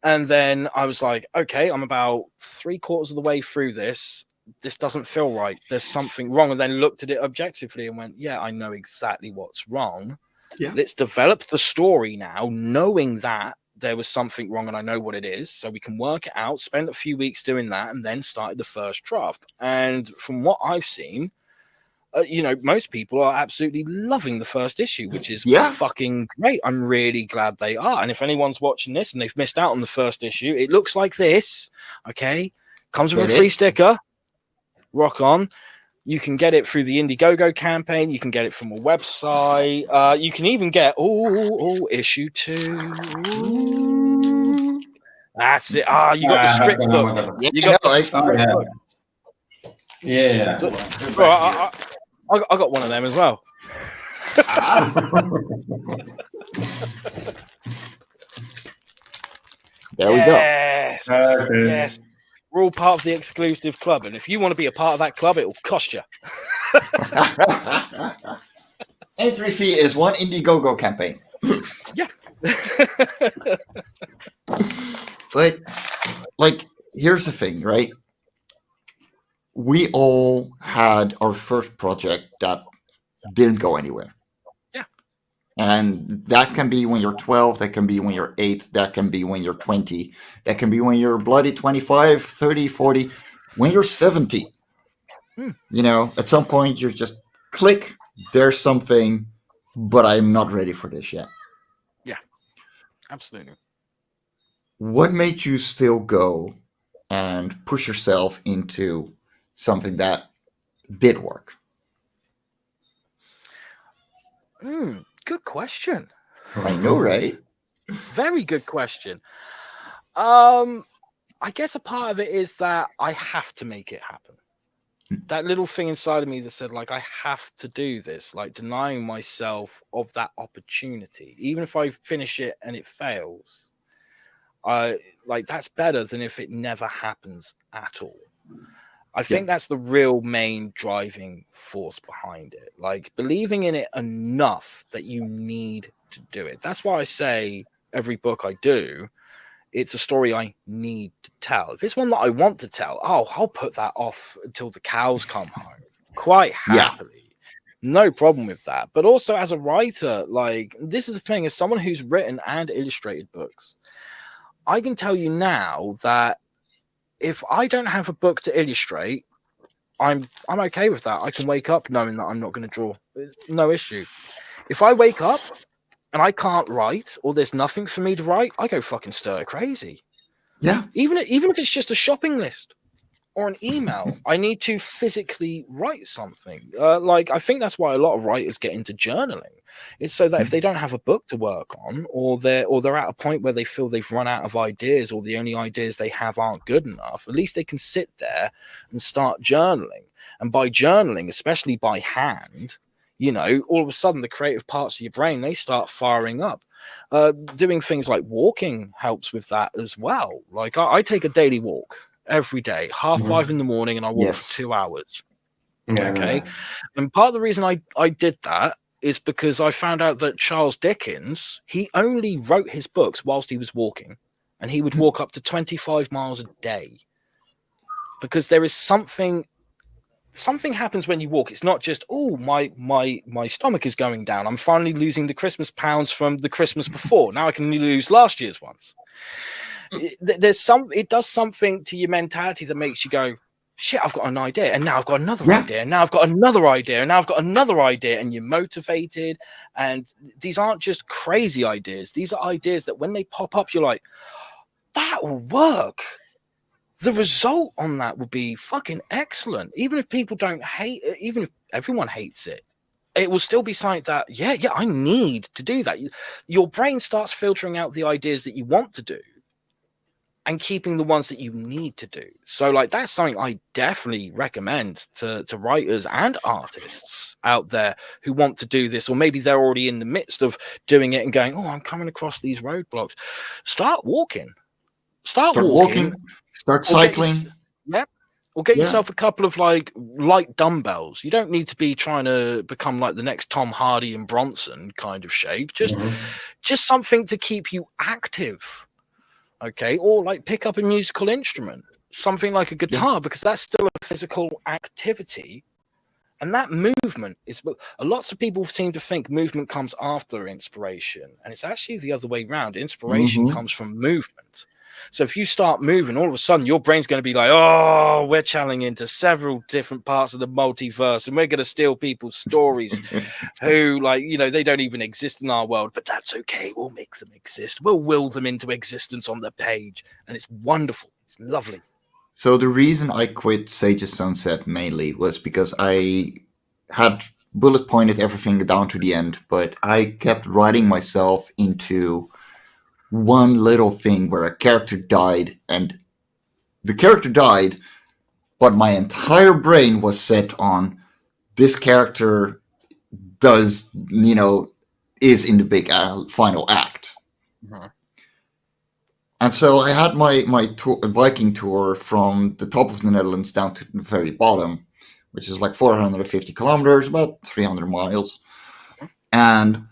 And then I was like, okay, I'm about 3/4 of the way through this. This doesn't feel right. There's something wrong. And then looked at it objectively and went, yeah, I know exactly what's wrong. Yeah. Let's develop the story now, knowing that there was something wrong and I know what it is. So we can work it out, spend a few weeks doing that, and then started the first draft. And from what I've seen, most people are absolutely loving the first issue, which is fucking great. I'm really glad they are. And if anyone's watching this and they've missed out on the first issue, it looks like this. Okay. Comes with a free sticker. Rock on. You can get it through the Indiegogo campaign. You can get it from a website. You can even get issue 2. That's it. You got the script book. You got the script book. Yeah. I got one of them as well. There we go. Yes. We're all part of the exclusive club. And if you want to be a part of that club, it will cost you. Entry fee is one Indiegogo campaign. Yeah. But, here's the thing, right? We all had our first project that didn't go anywhere. Yeah. And that can be when you're 12, that can be when you're 8, that can be when you're 20, that can be when you're bloody 25, 30, 40, when you're 70. At some point you're just click, there's something, but I'm not ready for this yet. Yeah, absolutely. What made you still go and push yourself into something that did work? Good question. I know, right? Very good question. I guess a part of it is that I have to make it happen. that little thing inside of me that said, like, I have to do this, like denying myself of that opportunity, even if I finish it and it fails. Like, that's better than if it never happens at all. I think that's the real main driving force behind it. Like, believing in it enough that you need to do it. That's why I say every book I do, it's a story I need to tell. If it's one that I want to tell, I'll put that off until the cows come home. Quite happily. No problem with that. But also as a writer, like, this is the thing, as someone who's written and illustrated books, I can tell you now that if I don't have a book to illustrate, I'm okay with that. I can wake up knowing that I'm not going to draw. No issue. If I wake up and I can't write, or there's nothing for me to write, I go fucking stir crazy. Yeah. Even if it's just a shopping list or an email, I need to physically write something. Like, I think that's why a lot of writers get into journaling. It's so that if they don't have a book to work on, or they're at a point where they feel they've run out of ideas, or the only ideas they have aren't good enough, at least they can sit there and start journaling. And by journaling, especially by hand, you know, all of a sudden the creative parts of your brain, they start firing up. Doing things like walking helps with that as well. Like, I take a daily walk every day, 5:30 in the morning, and I walk for 2 hours. Okay. And part of the reason I did that is because I found out that Charles Dickens, he only wrote his books whilst he was walking, and he would walk up to 25 miles a day, because there is something happens when you walk. It's not just, oh, my stomach is going down, I'm finally losing the Christmas pounds from the Christmas before, now I can lose last year's ones. It does something to your mentality that makes you go, shit, I've got an idea, and now I've got another idea, and now I've got another idea, and now I've got another idea, and you're motivated. And these aren't just crazy ideas. These are ideas that when they pop up, you're like, that will work. The result on that will be fucking excellent. Even if people don't hate it, even if everyone hates it, it will still be something that, yeah, I need to do that. Your brain starts filtering out the ideas that you want to do and keeping the ones that you need to do. So, like, that's something I definitely recommend to writers and artists out there who want to do this, or maybe they're already in the midst of doing it and going, oh, I'm coming across these roadblocks. Start walking. Start walking. Start cycling. Or get yourself a couple of, like, light dumbbells. You don't need to be trying to become like the next Tom Hardy and Bronson kind of shape. Just something to keep you active. Okay, or like pick up a musical instrument, something like a guitar, because that's still a physical activity. And that movement is, lots of people seem to think movement comes after inspiration, and it's actually the other way around. Inspiration comes from movement. So if you start moving, all of a sudden your brain's going to be like, oh, we're channeling into several different parts of the multiverse, and we're going to steal people's stories who, like, you know, they don't even exist in our world, but that's okay. We'll make them exist. We'll will them into existence on the page. And it's wonderful. It's lovely. So the reason I quit Sage of Sunset mainly was because I had bullet pointed everything down to the end, but I kept writing myself into one little thing where a character died, and the character died, but my entire brain was set on this character is in the big final act. And so I had my biking tour from the top of the Netherlands down to the very bottom, which is like 450 kilometers, about 300 miles. And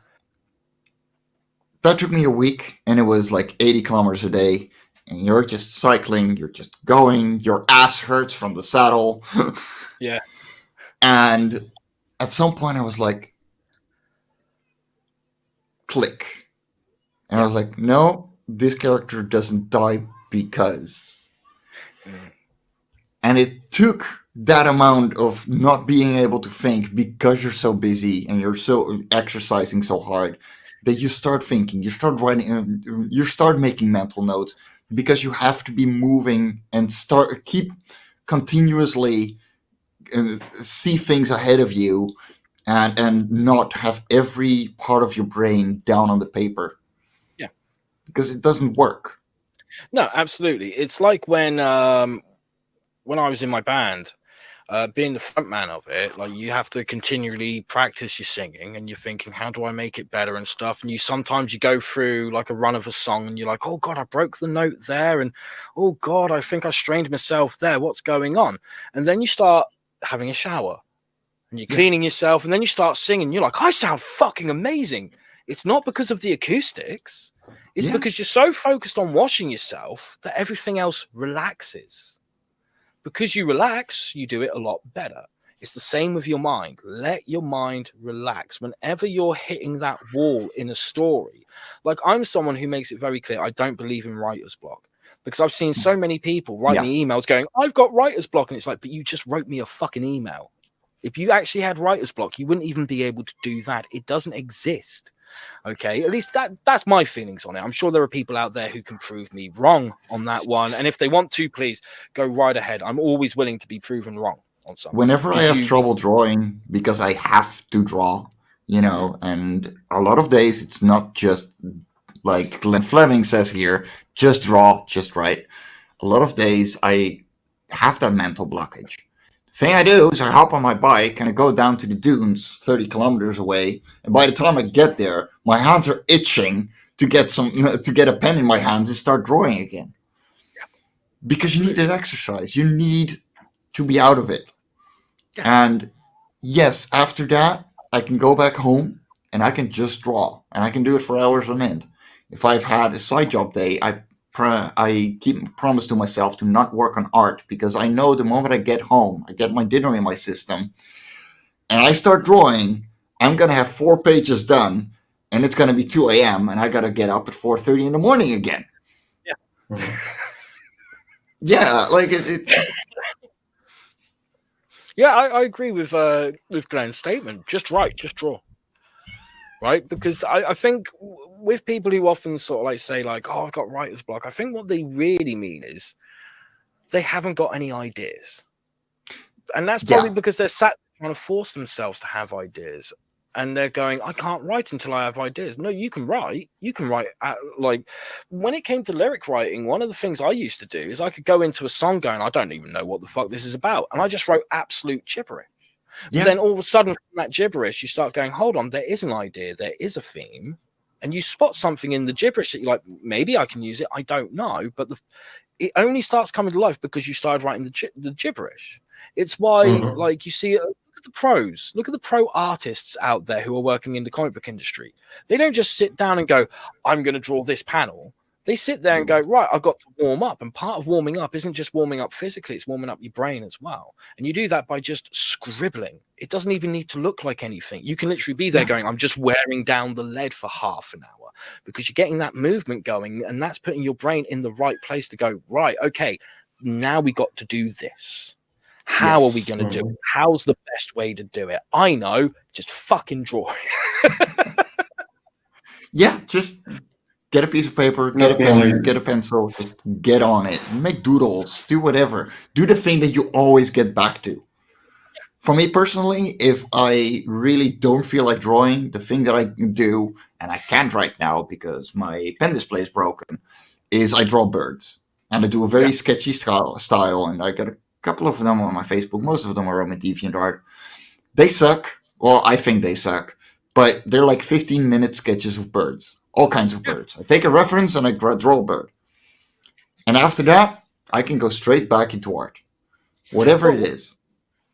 that took me a week, and it was like 80 kilometers a day. And you're just cycling, you're just going, your ass hurts from the saddle. Yeah. And at some point I was like, click. And I was like, no, this character doesn't die because. And it took that amount of not being able to think because you're so busy and you're so exercising so hard that you start thinking, you start writing, you start making mental notes, because you have to be moving and keep continuously see things ahead of you, and not have every part of your brain down on the paper. Yeah, because it doesn't work. No, absolutely. It's like when I was in my band, being the front man of it, like you have to continually practice your singing, and you're thinking, how do I make it better and stuff. And sometimes you go through like a run of a song and you're like, oh God, I broke the note there. And oh God, I think I strained myself there. What's going on? And then you start having a shower and you're cleaning yourself, and then you start singing. You're like, I sound fucking amazing. It's not because of the acoustics. It's because you're so focused on washing yourself that everything else relaxes. Because you relax, you do it a lot better. It's the same with your mind. Let your mind relax. Whenever you're hitting that wall in a story, like I'm someone who makes it very clear, I don't believe in writer's block. Because I've seen so many people write me emails going, I've got writer's block. And it's like, but you just wrote me a fucking email. If you actually had writer's block, you wouldn't even be able to do that. It doesn't exist. Okay, at least that's my feelings on it. I'm sure there are people out there who can prove me wrong on that one. And if they want to, please go right ahead. I'm always willing to be proven wrong on something. Whenever I have trouble drawing, because I have to draw, and a lot of days it's not just like Glenn Fleming says here, just draw, just write. A lot of days I have that mental blockage. The thing I do is I hop on my bike and I go down to the dunes 30 kilometers away. And by the time I get there, my hands are itching to get a pen in my hands and start drawing again. Because you need that exercise. You need to be out of it. And yes, after that, I can go back home and I can just draw. And I can do it for hours on end. If I've had a side job day, I keep a promise to myself to not work on art, because I know the moment I get home, I get my dinner in my system, and I start drawing, I'm going to have 4 pages done, and it's going to be 2 a.m., and I got to get up at 4:30 in the morning again. Yeah. Like it. Yeah, I agree with Glenn's statement. Just write, just draw. Right? Because I think with people who often sort of like say like, oh, I've got writer's block, I think what they really mean is they haven't got any ideas. And that's probably because they're sat trying to force themselves to have ideas. And they're going, I can't write until I have ideas. No, you can write. You can write. Like when it came to lyric writing, one of the things I used to do is I could go into a song going, I don't even know what the fuck this is about. And I just wrote absolute gibberish. But then all of a sudden from that gibberish, you start going, hold on, there is an idea, there is a theme, and you spot something in the gibberish that you're like, maybe I can use it, I don't know, but it only starts coming to life because you started writing the gibberish. It's why, like, you see, look at the pros, look at the pro artists out there who are working in the comic book industry. They don't just sit down and go, I'm going to draw this panel. They sit there and go, right, I've got to warm up. And part of warming up isn't just warming up physically, it's warming up your brain as well. And you do that by just scribbling. It doesn't even need to look like anything. You can literally be there going, I'm just wearing down the lead for half an hour, because you're getting that movement going, and that's putting your brain in the right place to go, right, okay, now we got to do this. How are we going to do it? How's the best way to do it? I know, just fucking draw. Just get a piece of paper, get a pen, get a pencil, just get on it. Make doodles, do whatever. Do the thing that you always get back to. For me personally, if I really don't feel like drawing, the thing that I do, and I can't right now because my pen display is broken, is I draw birds. And I do a very sketchy style, and I got a couple of them on my Facebook. Most of them are on my DeviantArt. They suck. Well, I think they suck. But they're like 15-minute sketches of birds. All kinds of birds. I take a reference and I draw a bird. And after that, I can go straight back into art. Whatever it is.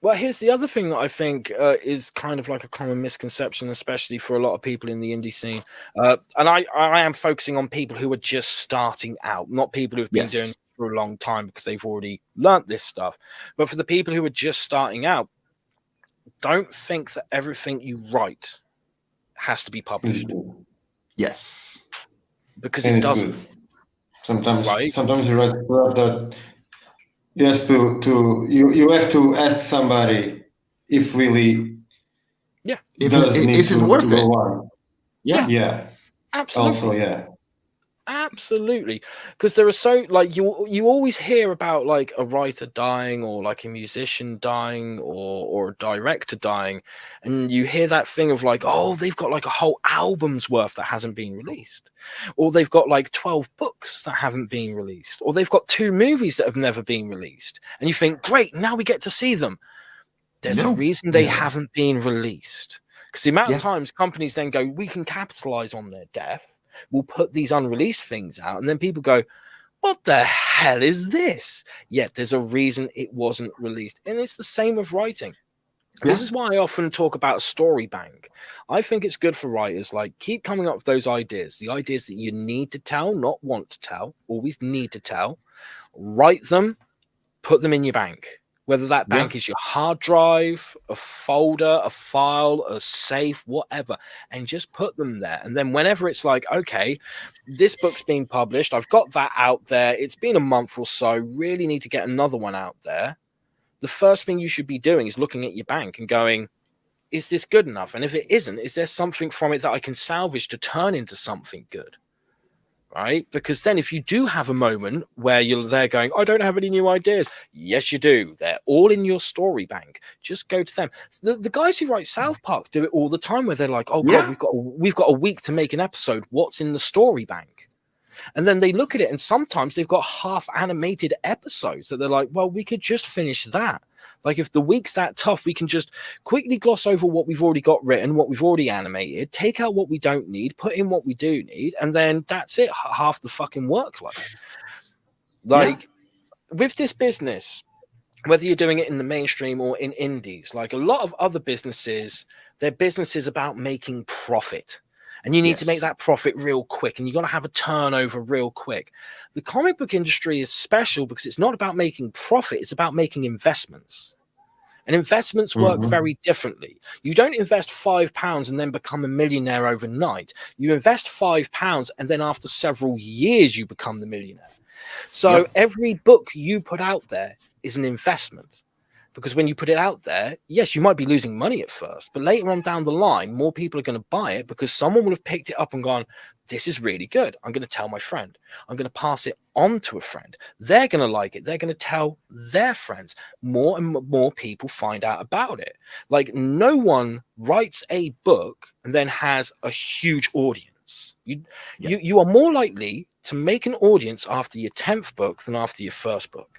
Well, here's the other thing that I think is kind of like a common misconception, especially for a lot of people in the indie scene. And I am focusing on people who are just starting out, not people who've been doing it for a long time because they've already learnt this stuff. But for the people who are just starting out, don't think that everything you write has to be published. Yes. Because it doesn't. Good. Sometimes you write stuff that just you have to ask somebody if really is it worth it? Yeah. Absolutely. Also, Absolutely. Because there are so like you always hear about like a writer dying or like a musician dying or a director dying, and you hear that thing of like, oh, they've got like a whole album's worth that hasn't been released, or they've got like 12 books that haven't been released, or they've got 2 movies that have never been released, and you think, great, now we get to see them. There's a reason they haven't been released. Because the amount of times companies then go, we can capitalize on their death. We'll put these unreleased things out. And then people go, what the hell is this? Yet there's a reason it wasn't released. And it's the same with writing. This is why I often talk about a story bank. I think it's good for writers. Like, keep coming up with those ideas. The ideas that you need to tell, not want to tell. Always need to tell. Write them. Put them in your bank. Whether that bank is your hard drive, a folder, a file, a safe, whatever, and just put them there. And then whenever it's like, okay, this book's been published, I've got that out there, it's been a month or so, really need to get another one out there. The first thing you should be doing is looking at your bank and going, is this good enough? And if it isn't, is there something from it that I can salvage to turn into something good? Right? Because then if you do have a moment where you're there going, I don't have any new ideas. Yes, you do. They're all in your story bank. Just go to them. The guys who write South Park do it all the time where they're like, oh, God, we've got a week to make an episode. What's in the story bank? And then they look at it and sometimes they've got half animated episodes that they're like, well, we could just finish that. Like, if the week's that tough, we can just quickly gloss over what we've already got written, what we've already animated, take out what we don't need, put in what we do need, and then that's it, half the fucking workload. Like, with this business, whether you're doing it in the mainstream or in indies, like a lot of other businesses, their business is about making profit. And you need to make that profit real quick, and you got to have a turnover real quick. The comic book industry is special because it's not about making profit, it's about making investments. And investments work very differently. You don't invest £5 and then become a millionaire overnight. You invest £5 and then after several years you become the millionaire. So every book you put out there is an investment. Because when you put it out there, yes, you might be losing money at first, but later on down the line, more people are going to buy it because someone will have picked it up and gone, this is really good. I'm going to tell my friend. I'm going to pass it on to a friend. They're going to like it. They're going to tell their friends. More and more people find out about it. Like, no one writes a book and then has a huge audience. You are more likely to make an audience after your 10th book than after your first book.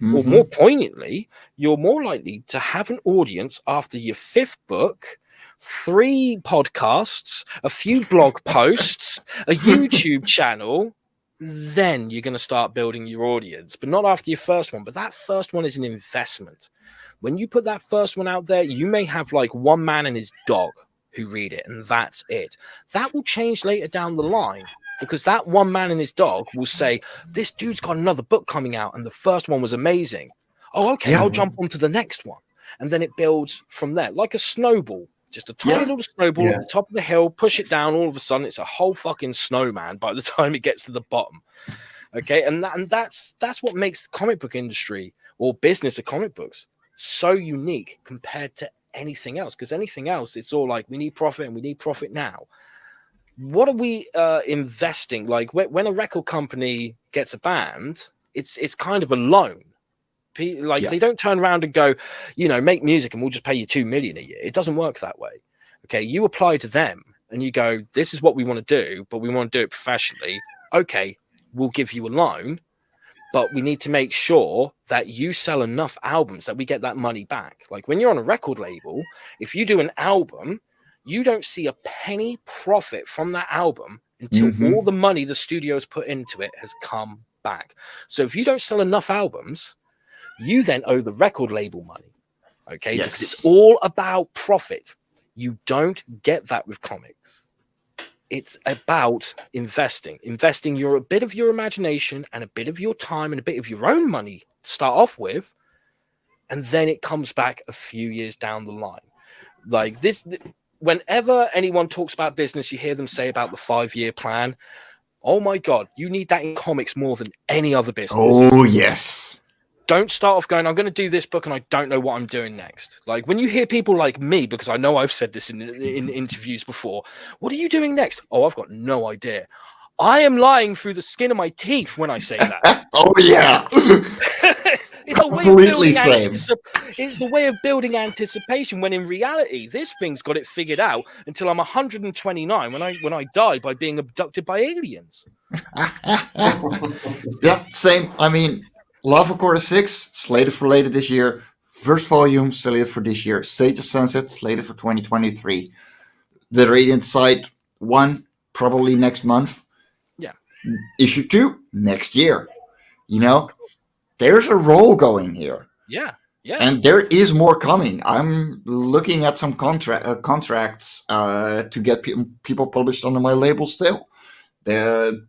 Or more poignantly, you're more likely to have an audience after your 5th book, 3 podcasts, a few blog posts, a YouTube channel. Then you're going to start building your audience, but not after your first one. But that first one is an investment. When you put that first one out there, you may have like one man and his dog who read it, and that's it. That will change later down the line. Because that one man and his dog will say, this dude's got another book coming out and the first one was amazing. Oh, okay, I'll jump on to the next one. And then it builds from there, like a snowball. Just a tiny little snowball at the top of the hill, push it down, all of a sudden it's a whole fucking snowman by the time it gets to the bottom. Okay, and that's what makes the comic book industry or business of comic books so unique compared to anything else. Because anything else, it's all like, we need profit and we need profit now. What are we investing? Like, when a record company gets a band, it's kind of a loan. They don't turn around and go, make music and we'll just pay you $2 million a year. It doesn't work that way. Okay, you apply to them and you go, this is what we want to do, but we want to do it professionally. Okay, we'll give you a loan, but we need to make sure that you sell enough albums that we get that money back. Like, when you're on a record label, if you do an album, you don't see a penny profit from that album until all the money the studios put into it has come back. So if you don't sell enough albums, you then owe the record label money. Okay, because it's all about profit. You don't get that with comics. It's about investing a bit of your imagination and a bit of your time and a bit of your own money to start off with, and then it comes back a few years down the line. Like this. Whenever anyone talks about business, you hear them say about the 5-year plan. Oh my God, you need that in comics more than any other business. Oh, yes. Don't start off going, I'm going to do this book and I don't know what I'm doing next. Like, when you hear people like me, because I know I've said this in interviews before, what are you doing next? Oh, I've got no idea. I am lying through the skin of my teeth when I say that. Oh, yeah. It's a way of building anticipation when in reality, this thing's got it figured out until I'm 129 when I die by being abducted by aliens. Yeah, same. I mean, Love of Quarter 6, slated for later this year. First volume slated for this year. Sage of Sunset slated for 2023. The Radiant Side 1 probably next month. Yeah. Issue 2 next year. There's a roll going here. Yeah. Yeah. And there is more coming. I'm looking at some contracts to get people published under my label still. The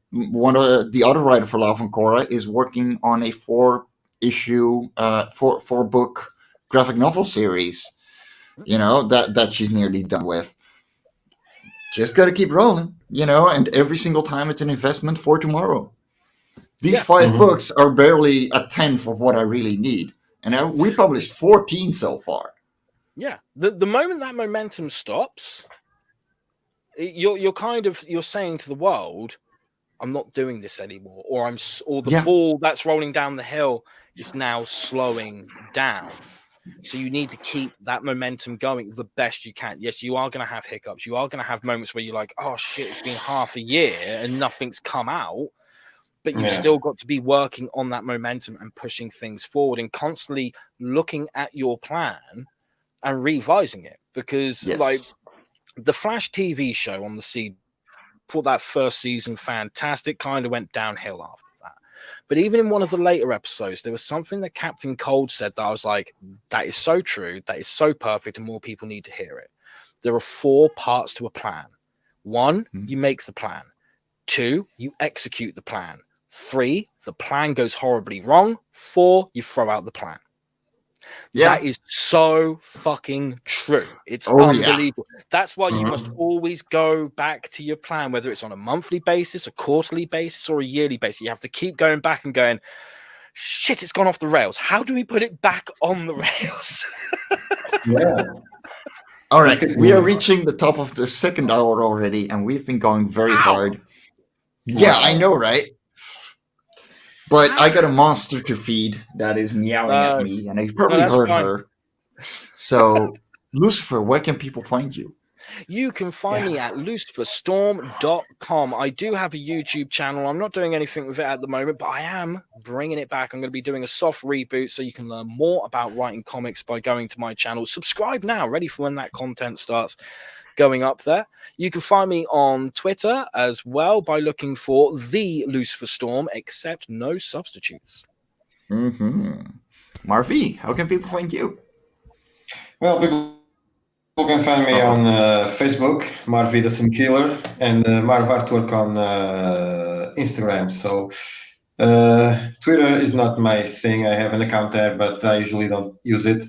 other writer for Love and Korra is working on a 4-issue, 4-book graphic novel series. That she's nearly done with. Just got to keep rolling, and every single time it's an investment for tomorrow. These 5 books are barely a tenth of what I really need. And we published 14 so far. Yeah. The moment that momentum stops, you're saying to the world, I'm not doing this anymore, or the ball that's rolling down the hill is now slowing down. So you need to keep that momentum going the best you can. Yes, you are going to have hiccups. You are going to have moments where you're like, oh shit, it's been half a year and nothing's come out. But you've still got to be working on that momentum and pushing things forward and constantly looking at your plan and revising it. Because like the Flash TV show on the CW, for that first season, fantastic, kind of went downhill after that. But even in one of the later episodes, there was something that Captain Cold said that I was like, that is so true, that is so perfect, and more people need to hear it. There are 4 parts to a plan. 1, you make the plan. 2, you execute the plan. 3, the plan goes horribly wrong. 4, you throw out the plan. Yeah. That is so fucking true. It's unbelievable. Yeah. That's why you must always go back to your plan, whether it's on a monthly basis, a quarterly basis, or a yearly basis. You have to keep going back and going, shit, it's gone off the rails. How do we put it back on the rails? Yeah. All right. We are reaching the top of the 2nd hour already, and we've been going very hard. Yeah, I know, right? But I got a monster to feed that is meowing at me, and I've probably heard her. So, Lucifer, where can people find you? You can find me at luciferstorm.com. I do have a YouTube channel. I'm not doing anything with it at the moment, but I am bringing it back. I'm going to be doing a soft reboot, so you can learn more about writing comics by going to my channel. Subscribe now, ready for when that content starts going up there. You can find me on Twitter as well by looking for the Lucifer Storm, except no substitutes. MarV, how can people find you? Well, people can find me on Facebook, MarV the Sim Killer, and MarV Artwork on Instagram. So Twitter is not my thing. I have an account there, but I usually don't use it.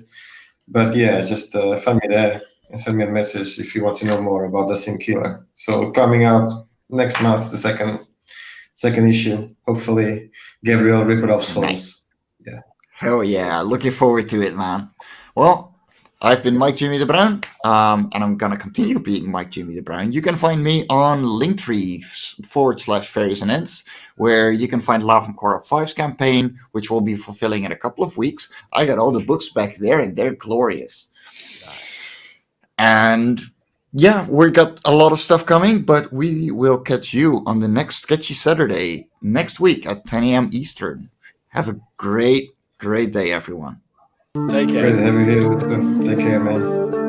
But yeah, just find me there and send me a message if you want to know more about the Sim Killer. So coming out next month, the second issue. Hopefully, Gabriel Ripper of Souls. Nice. Yeah. Hell yeah! Looking forward to it, man. Well, I've been Mike Jimmy the Brown, and I'm gonna continue being Mike Jimmy the Brown. You can find me on Linktree/Fairies and Ends, where you can find Love and Korra 5's campaign, which we'll be fulfilling in a couple of weeks. I got all the books back there, and they're glorious. And yeah, we got a lot of stuff coming, but we will catch you on the next Sketchy Saturday next week at 10 a.m. Eastern. Have a great day, everyone. Take care. Take care, man.